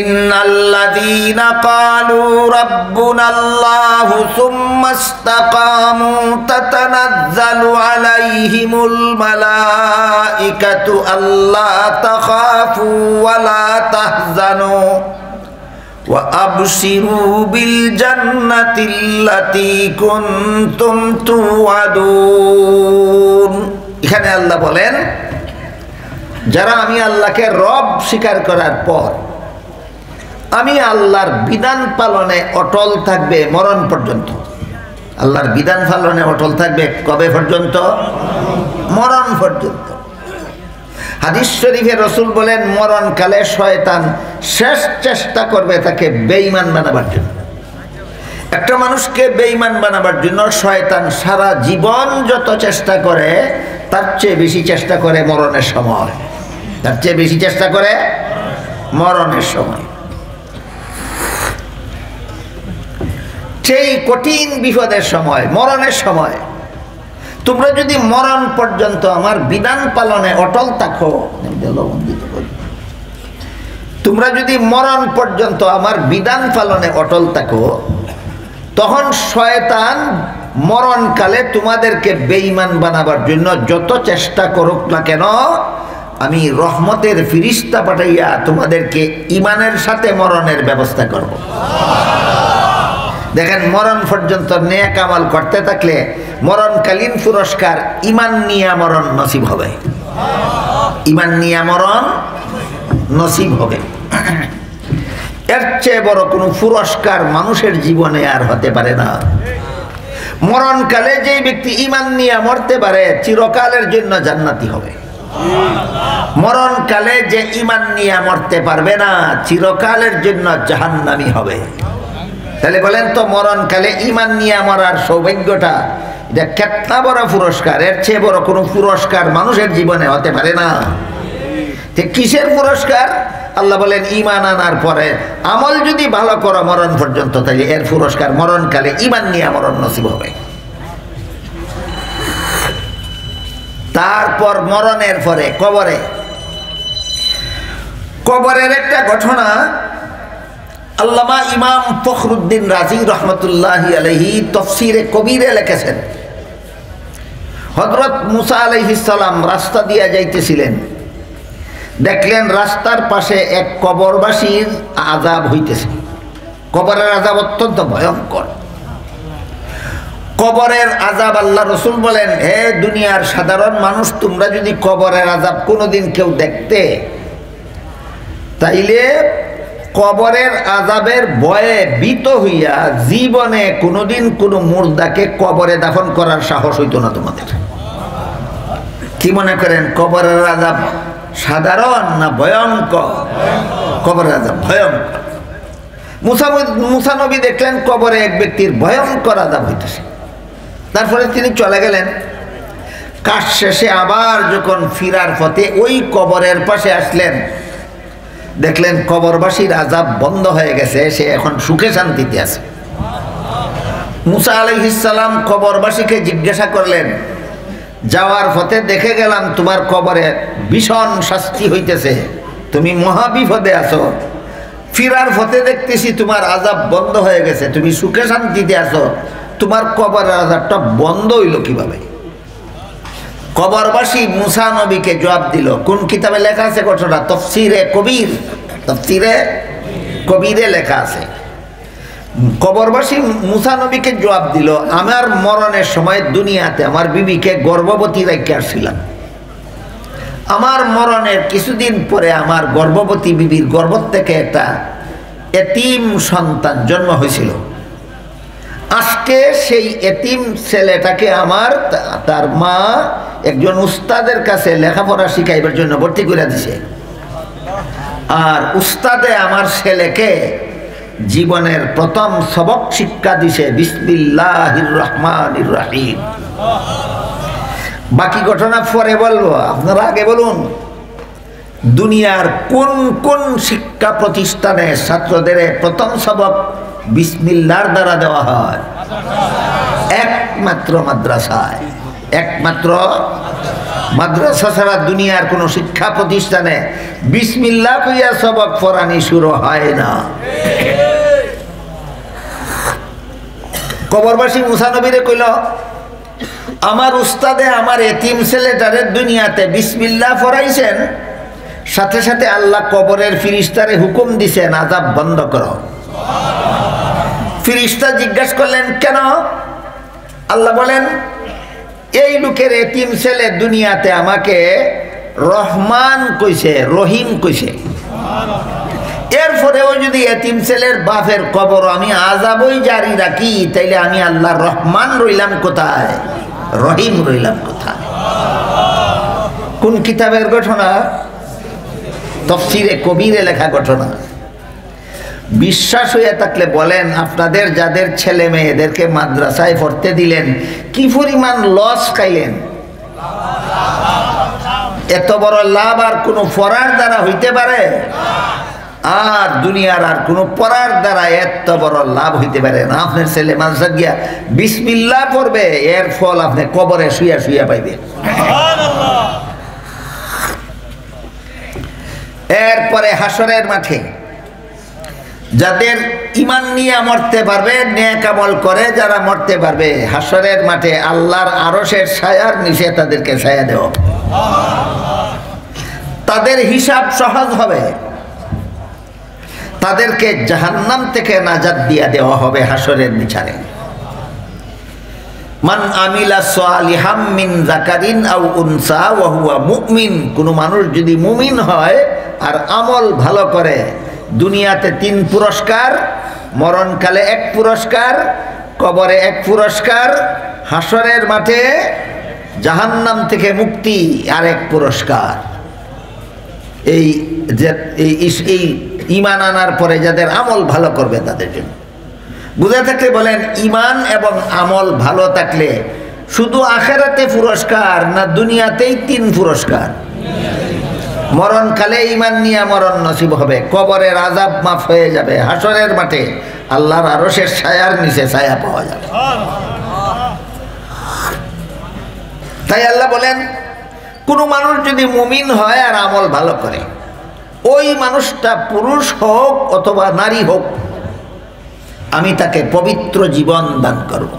ইন্নাল্লাযীনা ক্বালু রাব্বুনাল্লাহু সুম্মা ইসতাকামু তাতানাজ্জালু আলাইহিমুল মালাইকাতু আল্লা তাখাফু ওয়া লা তাহজানু ওয়া আবশিরু বিল জান্নাতিল্লাতী কুনতুম তুআদুন। এখানে আল্লাহ বলেন, যারা আমি আল্লাহকে রব স্বীকার করার পর আমি আল্লাহর বিধান পালনে অটল থাকবে মরণ পর্যন্ত। আল্লাহর বিধান পালনে অটল থাকবে কবে পর্যন্ত? মরণ পর্যন্ত। হাদিস শরীফে রাসূল বলেন, মরণকালে শয়তান শেষ চেষ্টা করবে তাকে বেঈমান বানাবার জন্য। একটা মানুষকে বেঈমান বানাবার জন্য শয়তান সারা জীবন যত চেষ্টা করে তার চেয়ে বেশি চেষ্টা করে মরণের সময়, তার চেয়ে বেশি চেষ্টা করে মরণের সময়। সেই কঠিন বিপদের সময়, মরণের সময় তোমরা যদি মরণ পর্যন্ত আমার বিধান পালনে অটল থাকো, তোমরা যদি মরণ পর্যন্ত আমার বিধান পালনে অটল থাকো, তখন শয়তান মরণকালে তোমাদেরকে বেঈমান বানাবার জন্য যত চেষ্টা করুক না কেন, আমি রহমতের ফিরিস্তা পাঠাইয়া তোমাদেরকে ঈমানের সাথে মরণের ব্যবস্থা করব। দেখেন, মরণ পর্যন্ত নেক আমল করতে থাকলে মরণকালীন পুরস্কার ঈমান নিয়া মরণ নসিব হবে। ঈমান নিয়া মরণ নসিব হবে। এর চেয়ে বড় কোনো পুরস্কার মানুষের জীবনে আর হতে পারে না। মরণকালে যে ব্যক্তি ঈমান নিয়ে মরতে পারে চিরকালের জন্য জান্নাতি হবে। মরণকালে যে ঈমান নিয়ে মরতে পারবে না চিরকালের জন্য জাহান্নামী হবে। তাহলে বলেন তো, মরণকালে ঈমান নিয়ে মরার সৌভাগ্যটা এটা কেতনা বড় পুরস্কার। এর চেয়ে বড় কোনো পুরস্কার মানুষের জীবনে হতে পারে না। কিসের পুরস্কার? আল্লাহ বলেন, ঈমান আনার পরে আমল যদি ভালো করো মরণ পর্যন্ত, তাহলে এর পুরস্কার মরণকালে ঈমান নিয়ে মরণ নসিব হবে। তারপর মরণের পরে কবরের একটা ঘটনা আল্লামা ইমাম ফখরুদ্দিন রাজি রহমতুল্লাহি আলাইহি তফসিরে কবিরে লিখেছেন। হযরত মুসা আলাইহিস সালাম রাস্তা দিয়ে যাইতেছিলেন, দেখলেন রাস্তার পাশে এক কবরবাসীর আযাব হইতেছে। কবরের আযাব অত্যন্ত ভয়ঙ্কর। কবরের আযাব, আল্লাহ রসুল বলেন, হে দুনিয়ার সাধারণ মানুষ, তোমরা যদি কবরের আযাব কোনোদিন কেউ দেখতে, তাইলে কবরের আযাবের ভয়ে ভীত হইয়া জীবনে কোনোদিন কোনো মুর্দাকে কবরে দাফন করার সাহস হইতো না তোমাদের। কি মনে করেন, কবরের আযাব সাধারণ না ভয়ঙ্কর? কবরের আযাব ভয়ঙ্কর। মুসা নবী দেখলেন কবরে এক ব্যক্তির ভয়ঙ্কর আযাব হইতেছে। তারপরে তিনি চলে গেলেন। কাজ শেষে আবার যখন ফিরার পথে ওই কবরের পাশে আসলেন, দেখলেন কবরবাসীর আযাব বন্ধ হয়ে গেছে, সে এখন সুখে শান্তিতে আছে। মুসা আলাইহিস সালাম কবরবাসীকে জিজ্ঞাসা করলেন, যাওয়ার পথে দেখে গেলাম তোমার কবরে ভীষণ শাস্তি হইতেছে, তুমি মহা বিপদে আছো। ফিরার পথে দেখতেছি তোমার আযাব বন্ধ হয়ে গেছে, তুমি সুখে শান্তিতে আছো, তোমার কবরের আযাবটা বন্ধ হইল কিভাবে? কবরবাসী মুসা নবীকে জবাব দিল। কোন কিতাবে লেখা আছে ঘটনা? তফসিরে কবির, তফসিরে কবিরে লেখা আছে। কবরবাসী মুসা নবীকে জবাব দিল, আমার মরণের সময় দুনিয়াতে আমার বিবিকে গর্ভবতী রেখে আসছিলাম। আমার মরণের কিছুদিন পরে আমার গর্ভবতী বিবির গর্ভ থেকে একটা এতিম সন্তান জন্ম হয়েছিল। আজকে সেই এতিম ছেলেটাকে আমার তার মা একজন উস্তাদের কাছে লেখাপড়া শিখাইবার জন্য ভর্তি করে দিছে। আর উস্তাদে আমার ছেলেকে জীবনের প্রথম সবক শিক্ষা দিছে বিসমিল্লাহির রহমানির রহিম। বাকি ঘটনা পরে বলবো, আপনারা আগে বলুন, দুনিয়ার কোন কোন শিক্ষা প্রতিষ্ঠানে ছাত্রদের প্রথম সবক বিসমিল্লাহর দ্বারা দেওয়া হয়? একমাত্র মাদ্রাসায়। একমাত্র মাদ্রাসা ছাড়া দুনিয়ার কোন শিক্ষা প্রতিষ্ঠানে বিসমিল্লাহ কইয়া সবক পড়ানি শুরু হয় না। কবরবাসী মুসা নবীরে কইল, আমার উস্তাদে আমার এতিম ছেলেটারে দুনিয়াতে বিসমিল্লাহ পড়াইছেন, সাথে সাথে আল্লাহ কবরের ফিরিস্তারে হুকুম দিছেন আযাব বন্ধ করো। ফিরিস্তা জিজ্ঞাসা করলেন কেন? আল্লাহ বলেন, এই লোকের এতিম ছেলে দুনিয়াতে আমাকে রহমান কইছে, রহিম কইছে। এরপরেও যদি এতিম ছেলের বাপের কবর আমি আযাবই জারি রাখি, তাইলে আমি আল্লাহ রহমান রইলাম কোথায়, রহিম রইলাম কোথায়? কোন কিতাবের ঘটনা? তাফসীরে কবিরে লেখা ঘটনা। বিশ্বাস হয়ে থাকলে বলেন, আপনাদের যাদের ছেলে মেয়েদেরকে মাদ্রাসায় পড়তে দিলেন কি পরিমাণ লস খাইলেন? এত বড় লাভ আর কোনো পড়ার দ্বারা হইতে পারে? আর দুনিয়ার আর কোনো পড়ার দ্বারা এত বড় লাভ হইতে পারে না। আপনার ছেলে মাদ্রাসা গিয়া বিসমিল্লাহ পড়বে, এর ফল আপনি কবরে শুইয়া শুইয়া পাইবে। এরপরে হাসরের মাঠে যাদের ঈমান নিয়ে মরতে পারবে, নেক আমল করে যারা মরতে পারবে, হাসরের মাঠে আল্লাহর আরশের ছায়ার নিচে তাদেরকে ছায়া দেওয়া, তাদের হিসাব সহজ হবে, তাদেরকে জাহান্নাম থেকে নাজাত দিয়া দেওয়া হবে হাসরের বিচারে। মান আমিলা সালিহাম মিন যাকারিন আও উনসা ওয়া হুয়া মুমিন, কোন মানুষ যদি মুমিন হয় আর আমল ভালো করে, দুনিয়াতে 3 পুরস্কার, মরণকালে 1 পুরস্কার, কবরে 1 পুরস্কার, হাসরের মাঠে জাহান্নাম থেকে মুক্তি আর 1 পুরস্কার। এই যে এই ঈমান আনার পরে যাদের আমল ভালো করবে তাদের জন্য। বুঝে থাকলে বলেন, ঈমান এবং আমল ভালো থাকলে শুধু আখিরাতে পুরস্কার না দুনিয়াতেই 3 পুরস্কার? মরণকালে ঈমান নিয়ে মরণ নসিব হবে, কবরের আযাব মাফ হয়ে যাবে, হাসরের মাঠে আল্লাহর আরশের ছায়ার নিচে ছায়া পাওয়া যাবে। তাই আল্লাহ বলেন, কোন মানুষ যদি মুমিন হয় আর আমল ভালো করে, ওই মানুষটা পুরুষ হোক অথবা নারী হোক, আমি তাকে পবিত্র জীবন দান করব।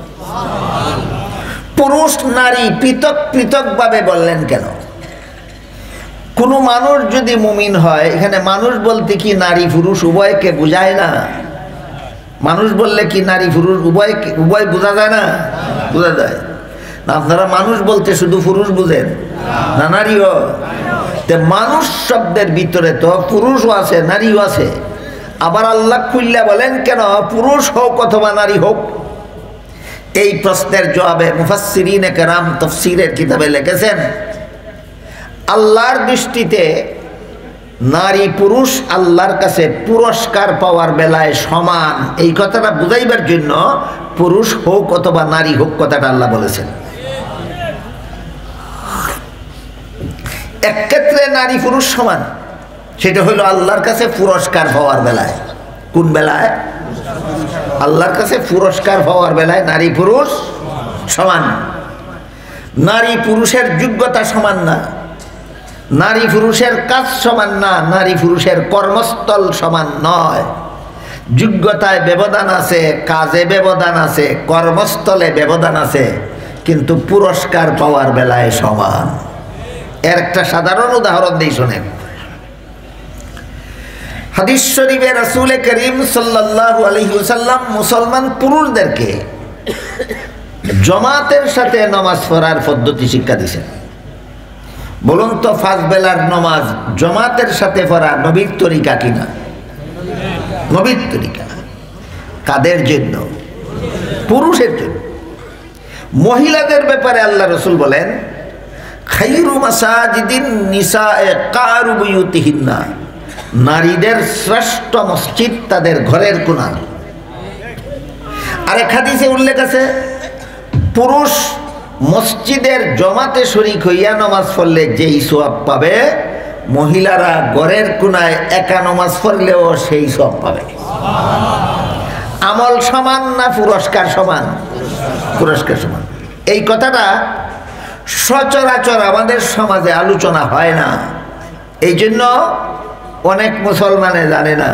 পুরুষ নারী পৃথক পৃথকভাবে বললেন কেন? কোন মানুষ যদি মুমিন হয়, এখানে মানুষ বলতে কি নারী পুরুষ উভয়কে বোঝায় না? মানুষ বললে কি নারী পুরুষ উভয় বোঝা যায় না? বোঝা যায় না। আপনারা মানুষ বলতে শুধু পুরুষ বুঝেন না নারীও? মানুষ শব্দের ভিতরে তো পুরুষও আছে নারীও আছে। আবার আল্লাহ খুল্লা বলেন কেন পুরুষ হোক অথবা নারী হোক? এই প্রশ্নের জবাবে মুফাসসিরিনে কেরাম তাফসীরের কিতাবে লিখেছেন, আল্লাহর দৃষ্টিতে নারী পুরুষ আল্লাহর কাছে পুরস্কার পাওয়ার বেলায় সমান, এই কথাটা বুঝাইবার জন্য পুরুষ হোক অথবা নারী হোক কথাটা আল্লাহ বলেছেন। এক ক্ষেত্রে নারী পুরুষ সমান, সেটা হলো আল্লাহর কাছে পুরস্কার পাওয়ার বেলায়। কোন বেলায়? আল্লাহর কাছে পুরস্কার পাওয়ার বেলায় নারী পুরুষ সমান। নারী পুরুষের যোগ্যতা সমান না, নারী পুরুষের কাজ সমান না, নারী পুরুষের কর্মস্থল সমান নয়। যোগ্যতায় ব্যবধান আছে, কাজে ব্যবধান আছে, কর্মস্থলে ব্যবধান আছে, কিন্তু পুরস্কার পাওয়ার বেলায় সমান। এর একটা সাধারণ উদাহরণ দিই শোনেন। হাদিস শরীফে রাসূল করিম সাল্লাল্লাহু আলাইহি ওয়াসাল্লাম মুসলমান পুরুষদেরকে জামাতের সাথে নামাজ পড়ার পদ্ধতি শিক্ষা দিয়েছেন। বলুন তো, 5 বেলার নামাজ জামাতের সাথে পড়া নবীর তরিকা কিনা? নবীর তরিকা। কাদের জন্য? পুরুষের জন্য। মহিলাদের ব্যাপারে আল্লাহ রাসূল বলেন, খায়রু মাসাজিদিন নিসায়ে কারু বুয়ুতিহিন্না, নারীদের শ্রেষ্ঠ মসজিদ তাদের ঘরের কোণা। আরেক হাদিসে উল্লেখ আছে, পুরুষ মসজিদের জমাতে শরীক হইয়া নামাজ পড়লে যেই সওয়াব পাবে, মহিলারা ঘরের কোণায় একা নামাজ পড়লেও সেই সওয়াব পাবে। আমল সমান না পুরস্কার সমান? পুরস্কার সমান। এই কথাটা সচরাচর আমাদের সমাজে আলোচনা হয় না, এই জন্য অনেক মুসলমানে জানে না।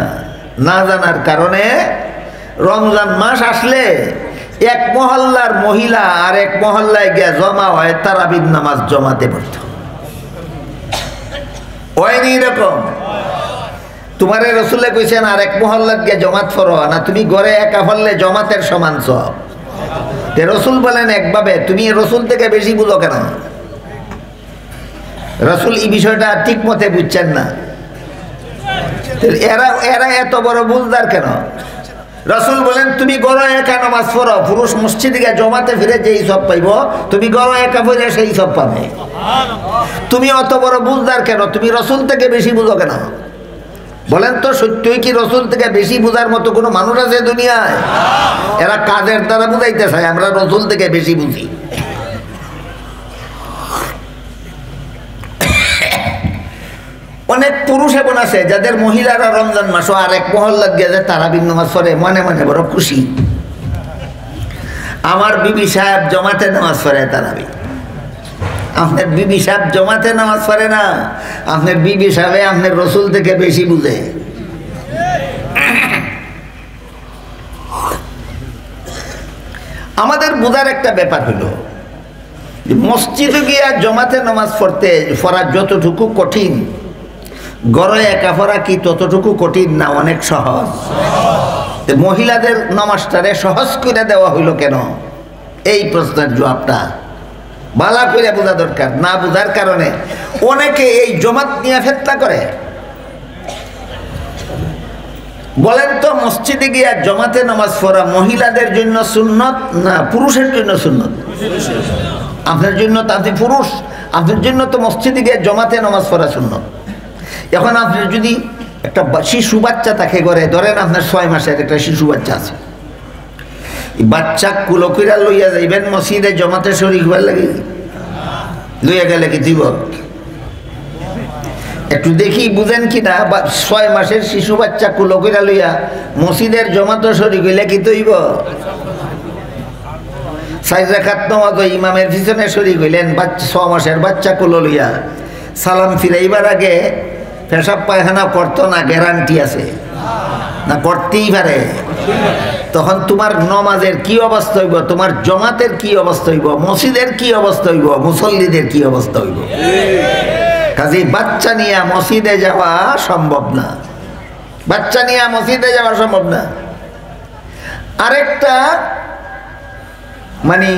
না জানার কারণে রমজান মাস আসলে এক মহল্লার মহিলা আর এক মহল্লায় গিয়ে জমা হয় তারাবির নামাজ জমাতে পড়ত। হয়নি এরকম? তোমারে রসুলে কইছেন আর এক মহল্লার গিয়ে জমাত পড়ো না, তুমি ঘরে একা পড়লে জমাতের সমান সব। রসুল বলেন একভাবে, তুমি রসুল থেকে বেশি বুঝো কেন? রসুল এই বিষয়টা ঠিক মতে বুঝছেন না। এরা এত বড় বুঝদার কেন? রসুল বলেন তুমি ঘরে একা নামাজ পড়ো, পুরুষ মসজিদে গিয়ে জমাতে ফিরে যেই সব পাইব, তুমি ঘরে একা পড়ে সেই সব পাবে। তুমি অত বড় বুঝদার কেন? তুমি রসুল থেকে বেশি বুঝো কেন? বলেন তো, সত্যই কি রসুল থেকে বেশি বুঝার মতো কোনো মানুষ আছে দুনিয়ায়? এরা কাজের দ্বারা বুঝাইতে চায় আমরা রসুল থেকে বেশি বুঝি। অনেক পুরুষ এমন আছে যাদের মহিলারা রমজান মাসও আর এক মহল্লা গিয়ে যায় তারাবির নামাজ পড়ে, মনে মনে বড় খুশি। আমার বিবি সাহেব জমাতে নামাজ পড়ে তারাবি। আপনার বিবি সাহেব জমাতে নামাজ পড়ে না, আপনার বিবি সাহেব আপনার রসুল থেকে বেশি বুঝে। আমাদের বুঝার একটা ব্যাপার হলো, মসজিদে গিয়া জমাতে নামাজ পড়া যতটুকু কঠিন, ঘরে একা পড়া কি ততটুকু কঠিন না? অনেক সহজ। মহিলাদের নামাজটারে সহজ করে দেওয়া হইল কেন? এই প্রশ্নের জবাবটা বালা করে বোঝা দরকার। না বোঝার কারণে অনেকে এই জমাত নিয়ে ফেতনা করে। বলেন তো, মসজিদে গিয়া জমাতে নামাজ পড়া মহিলাদের জন্য সুন্নত না পুরুষের জন্য সুন্নত? আপনার জন্য তো, আপনি পুরুষ, আপনার জন্য তো মসজিদে গিয়ে জমাতে নামাজ পড়া সুন্নত। এখন আপনার যদি একটা শিশু বাচ্চা থাকে ঘরে, ধরেন আপনার 6 মাসের একটা শিশু বাচ্চা আছে, বাচ্চা কুলো কইরা লইয়া যাইবেন মসজিদে জমাতে শরীক হওয়ার লাগে? লইয়া গেলে কি দিব? একটু দেখি বুঝেন কি না? 6 মাসের শিশু বাচ্চা কুলো কইরা লইয়া মসজিদের জমাতে শরীক হইলে কি তৈব? 4 রাকাত নামাজ ইমামের পিছনে শরীক হইলেন, 6 মাসের বাচ্চা কুলো লইয়া, সালাম ফিরাইবার আগে পেশাব পায়খানা করতো না? গ্যারান্টি আছে না? করতেই পারে। তখন তোমার নমাজের কি অবস্থা হইব? তোমার জমাতের কি অবস্থা হইব? মসজিদের কি অবস্থা হইব? মুসল্লিদের কি অবস্থা হইব? কাজেই বাচ্চা নিয়ে মসজিদে যাওয়া সম্ভব না। বাচ্চা নিয়ে মসজিদে যাওয়া সম্ভব না। আরেকটা মানে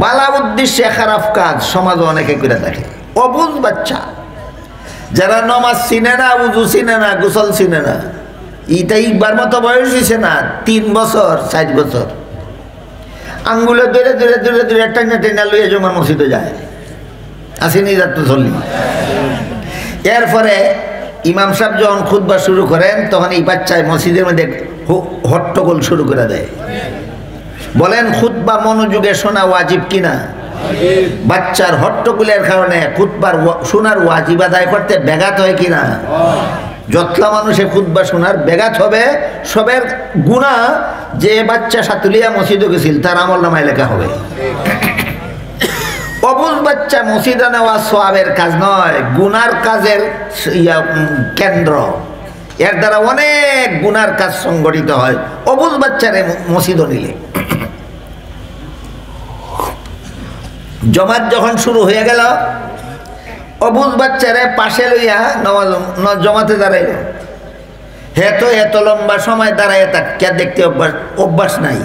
বালা উদ্দেশ্যে খারাপ কাজ সমাজে অনেকে করে থাকে। অবুঝ বাচ্চা যারা নমাজ চিনে না, উজু চিনে না, গোসল চিনে না, ইটা ইকবার মতো বয়স হয়েছে না, 3 বছর 4 বছর, আঙ্গুলে দূরে দূরে দূরে দূরে টাইনা টাইনা লইয়া জমা মসজিদে যায়, আসেনি যাত্রা চললি। এরপরে ইমাম সাহেব যখন খুতবা শুরু করেন তখন এই বাচ্চায় মসজিদের মধ্যে হট্টগোল শুরু করে দেয়। বলেন খুতবা মনোযোগে শোনা ওয়াজিব কিনা? বাচ্চার হট্টগোলের কারণে খুতবার শোনার ওয়াজিব আদায় করতে ব্যাঘাত হয় কিনা? যতলা মানুষে খুতবা শোনার ব্যাঘাত হবে, সবের গুনাহ যে বাচ্চা সাতুলিয়া মসজিদে গেছিল তার আমলনামায় লেখা হবে। অবুঝ বাচ্চা মসজিদে নেওয়া সওয়াবের কাজ নয়, গুনার কাজের কেন্দ্র। এর দ্বারা অনেক গুনার কাজ সংগঠিত হয় অবুঝ বাচ্চারে মসজিদে নিলে। জমাত যখন শুরু হয়ে গেল, অবুঝ বাচ্চারে পাশে লইয়া জমাতে দাঁড়াইল। হে তো এত লম্বা সময় দাঁড়ায় তাকে দেখতে অভ্যাস নাই।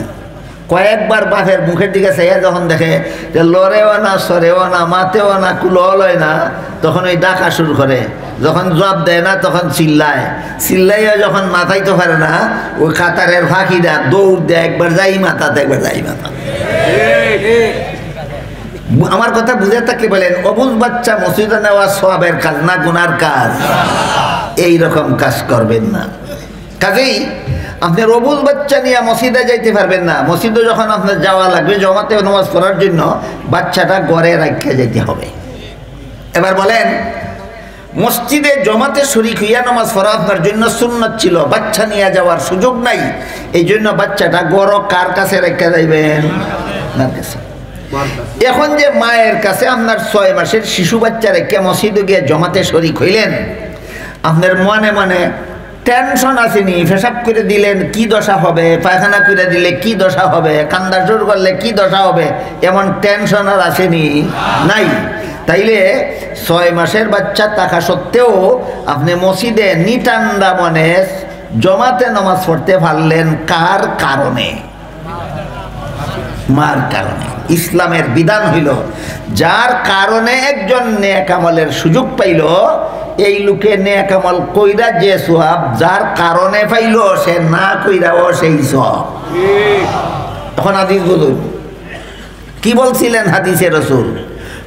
কয়েকবার বাপের মুখের দিকে চাইয়া যখন দেখে যে লড়েও না, সরেও না, মাতেও না, কুলো লয় না, তখন ওই ডাকা শুরু করে। যখন জবাব দেয় না তখন চিল্লাইয়া যখন মাথাইতে পারে না, ওই কাতারের ফাঁকিটা দৌড় দেয়, একবার যাই মাথাতে, একবার যাই মাথা। আমার কথা বুঝে থাকলে বলেন, অবুঝ বাচ্চা মসজিদে নেওয়া সওয়াবের কাজ না গুনার কাজ? এই রকম কাজ করবেন না। কাজেই আপনি অবুঝ বাচ্চা নিয়ে মসজিদে যাইতে পারবেন না। মসজিদে যখন আপনার যাওয়া লাগবে জমাতে নামাজ পড়ার জন্য, বাচ্চাটা ঘরে রাখিয়া যেতে হবে। এবার বলেন, মসজিদে জমাতে শরীক হইয়া নামাজ পড়া আপনার জন্য সুন্নত ছিল, বাচ্চা নিয়ে যাওয়ার সুযোগ নাই, এই জন্য বাচ্চাটা গড় কার কাছে রেখে যাইবেন? আপনার কাছে। এখন যে মায়ের কাছে আপনার 6 মাসের শিশু বাচ্চা রেখে মসজিদে গিয়ে জমাতে শরীক হইলেন, আপনার মনে মনে টেনশন আসেনি? পেশাব করে দিলেন কি দশা হবে, পায়খানা করে দিলে কি দশা হবে, কান্দা শুরু করলে কি দশা হবে, এমন টেনশন আর আসেনি? নাই। তাইলে 6 মাসের বাচ্চা থাকা সত্ত্বেও আপনি মসজিদে নিটান্ডা মনে জমাতে নামাজ পড়তে পারলেন কার কারণে? মার কারণে। ইসলামের বিধান হইল, যার কারণে একজন নেক আমলের সুযোগ পাইল, এই লোকে নেক আমল কইরা যে সওয়াব যার কারণে পাইল, সে না কইরাও সেই সওয়াব। এখন হাদিস বলুন, কি বলছিলেন হাদিসে রাসূল?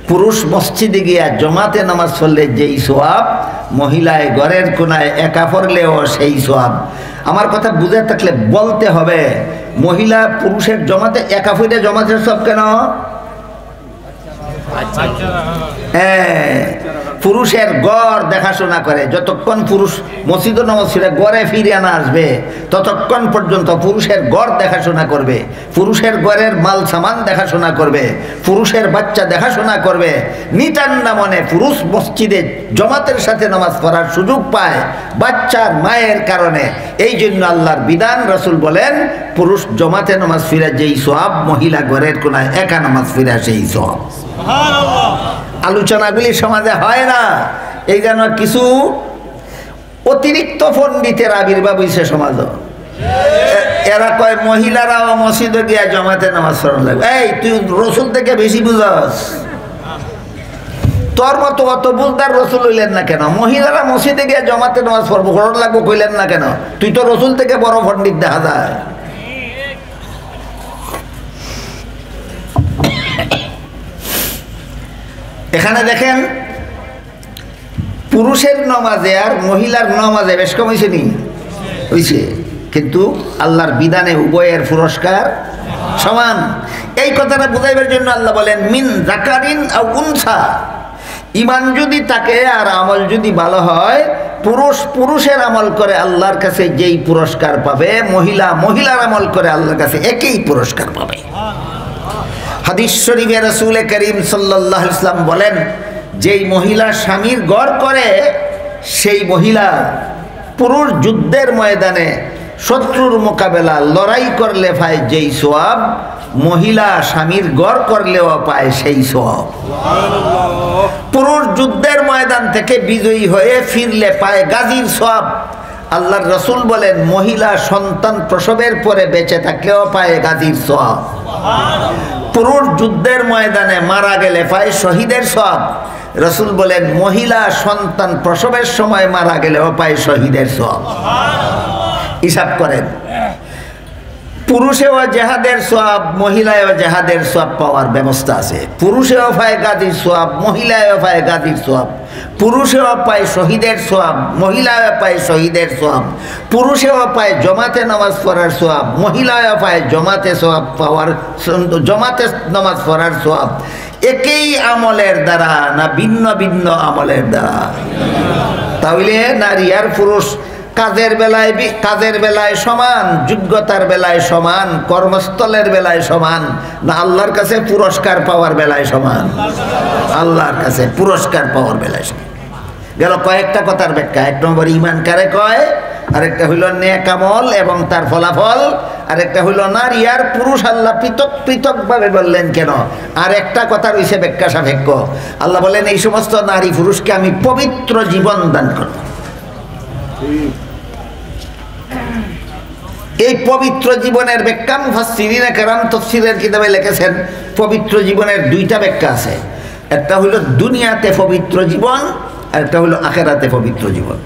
পুরুষ মসজিদে গিয়া জমাতে নামাজ পড়লে যেই সওয়াব, মহিলায় ঘরের কোনায় একা পড়লেও সেই সওয়াব। আমার কথা বুঝে থাকলে বলতে হবে, মহিলা পুরুষের জমাতে একা পড়ে জমাতের সব কেন? হ্যাঁ, পুরুষের গড় দেখাশোনা করে। যতক্ষণ পুরুষ মসজিদ নামাজ ছেড়ে গড়ে ফিরে না আসবে, ততক্ষণ পর্যন্ত পুরুষের গড় দেখাশোনা করবে, পুরুষের গড়ের মাল সামান দেখাশোনা করবে, পুরুষের বাচ্চা দেখাশোনা করবে। নিটান্না মনে পুরুষ মসজিদে জমাতের সাথে নামাজ পড়ার সুযোগ পায় বাচ্চার মায়ের কারণে। এই জন্য আল্লাহর বিধান, রাসূল বলেন, পুরুষ জমাতে নামাজ ফিরে যেই সওয়াব, মহিলা ঘরের কোনায় একা নামাজ ফিরে সেই সওয়াব। আলোচনাগুলি সমাজে হয় না, এই জন্য কিছু অতিরিক্ত পণ্ডিতের আবির্ভাব হয়েছে সমাজ। এরা কয় মহিলারাও মসজিদে গিয়া জমাতে নামাজ পড়া লাগবে। এই তুই রসুল থেকে বেশি বুঝস? তোর মতো অত বুঝদার রসুল হইলেন না কেন? মহিলারা মসজিদে গিয়া জমাতে নামাজ পড়বো করার লাগবো কইলেন না কেন? তুই তো রসুল থেকে বড় পণ্ডিত দেখা যায়। এখানে দেখেন, পুরুষের নমাজে আর মহিলার নমাজে বেশ কম হয়েছে নি? হয়েছে, কিন্তু আল্লাহর বিধানে উভয়ের পুরস্কার সমান। এই কথাটা বুঝাইবার জন্য আল্লাহ বলেন, মিন যাকারিন আও উনসা, ঈমান যদি থাকে আর আমল যদি ভালো হয়, পুরুষ পুরুষের আমল করে আল্লাহর কাছে যেই পুরস্কার পাবে, মহিলা মহিলার আমল করে আল্লাহর কাছে একই পুরস্কার পাবে। হাদিস শরীফে রাসূল করিম সাল্লাল্লাহু আলাইহি ওয়াসাল্লাম বলেন, যেই মহিলা স্বামীর ঘর করে, সেই মহিলা পুরুষ যুদ্ধের ময়দানে শত্রুর মোকাবেলা লড়াই করলে পায় যেই সওয়াব, মহিলা স্বামীর ঘর করলেও পায় সেই সওয়াব। পুরুষ যুদ্ধের ময়দান থেকে বিজয়ী হয়ে ফিরলে পায় গাজীর সওয়াব। আল্লাহর রাসূল বলেন, মহিলা সন্তান প্রসবের পরে বেঁচে থাকলেও পায় গাজীর সওয়াব। পুরুষ যুদ্ধের ময়দানে মারা গেলে পায় শহীদের সওয়াব। রাসূল বলেন, মহিলা সন্তান প্রসবের সময় মারা গেলেও পায় শহীদের সওয়াব। হিসাব করেন, পুরুষেও জেহাদের সওয়াব, মহিলায়ও জেহাদের সওয়াব পাওয়ার ব্যবস্থা আছে। পুরুষেও পায় গাজীর সওয়াব, মহিলায়ও পায় গাজীর সওয়াব। পুরুষেও পায় শহীদের সওয়াব, মহিলায়ও পায় শহীদের সওয়াব। পুরুষেও পায় জমাতে নামাজ পড়ার সওয়াব, মহিলায়ও পায় জমাতে সওয়াব পাওয়ার, জমাতে নামাজ পড়ার সওয়াব। একই আমলের দ্বারা না ভিন্ন ভিন্ন আমলের দ্বারা? তাহলে নারী আর পুরুষ কাজের বেলায় সমান, যোগ্যতার বেলায় সমান, কর্মস্থলের বেলায় সমান, না আল্লাহর কাছে পুরস্কার পাওয়ার বেলায় সমান? আল্লাহর কাছে পুরস্কার পাওয়ার বেলায় সমান। গেল কয়েকটা কথার ব্যাখ্যা। 1 নম্বর ঈমান কারে কয়, আরেকটা হইল নেক আমল এবং তার ফলাফল, আরেকটা হইল নারী আর পুরুষ আল্লাহ পৃথক পৃথকভাবে বললেন কেন, আর একটা কথা রয়েছে ব্যাখ্যা সাপেক্ষ। আল্লাহ বলেন, এই সমস্ত নারী পুরুষকে আমি পবিত্র জীবন দান করব। এই পবিত্র জীবনের ব্যাখ্যা মুফাসসিরিনে কেরাম তাফসীরের কিতাবে লিখেছেন, পবিত্র জীবনের দুইটা ব্যাখ্যা আছে। একটা হলো দুনিয়াতে পবিত্র জীবন, আর একটা হলো আখিরাতে পবিত্র জীবন।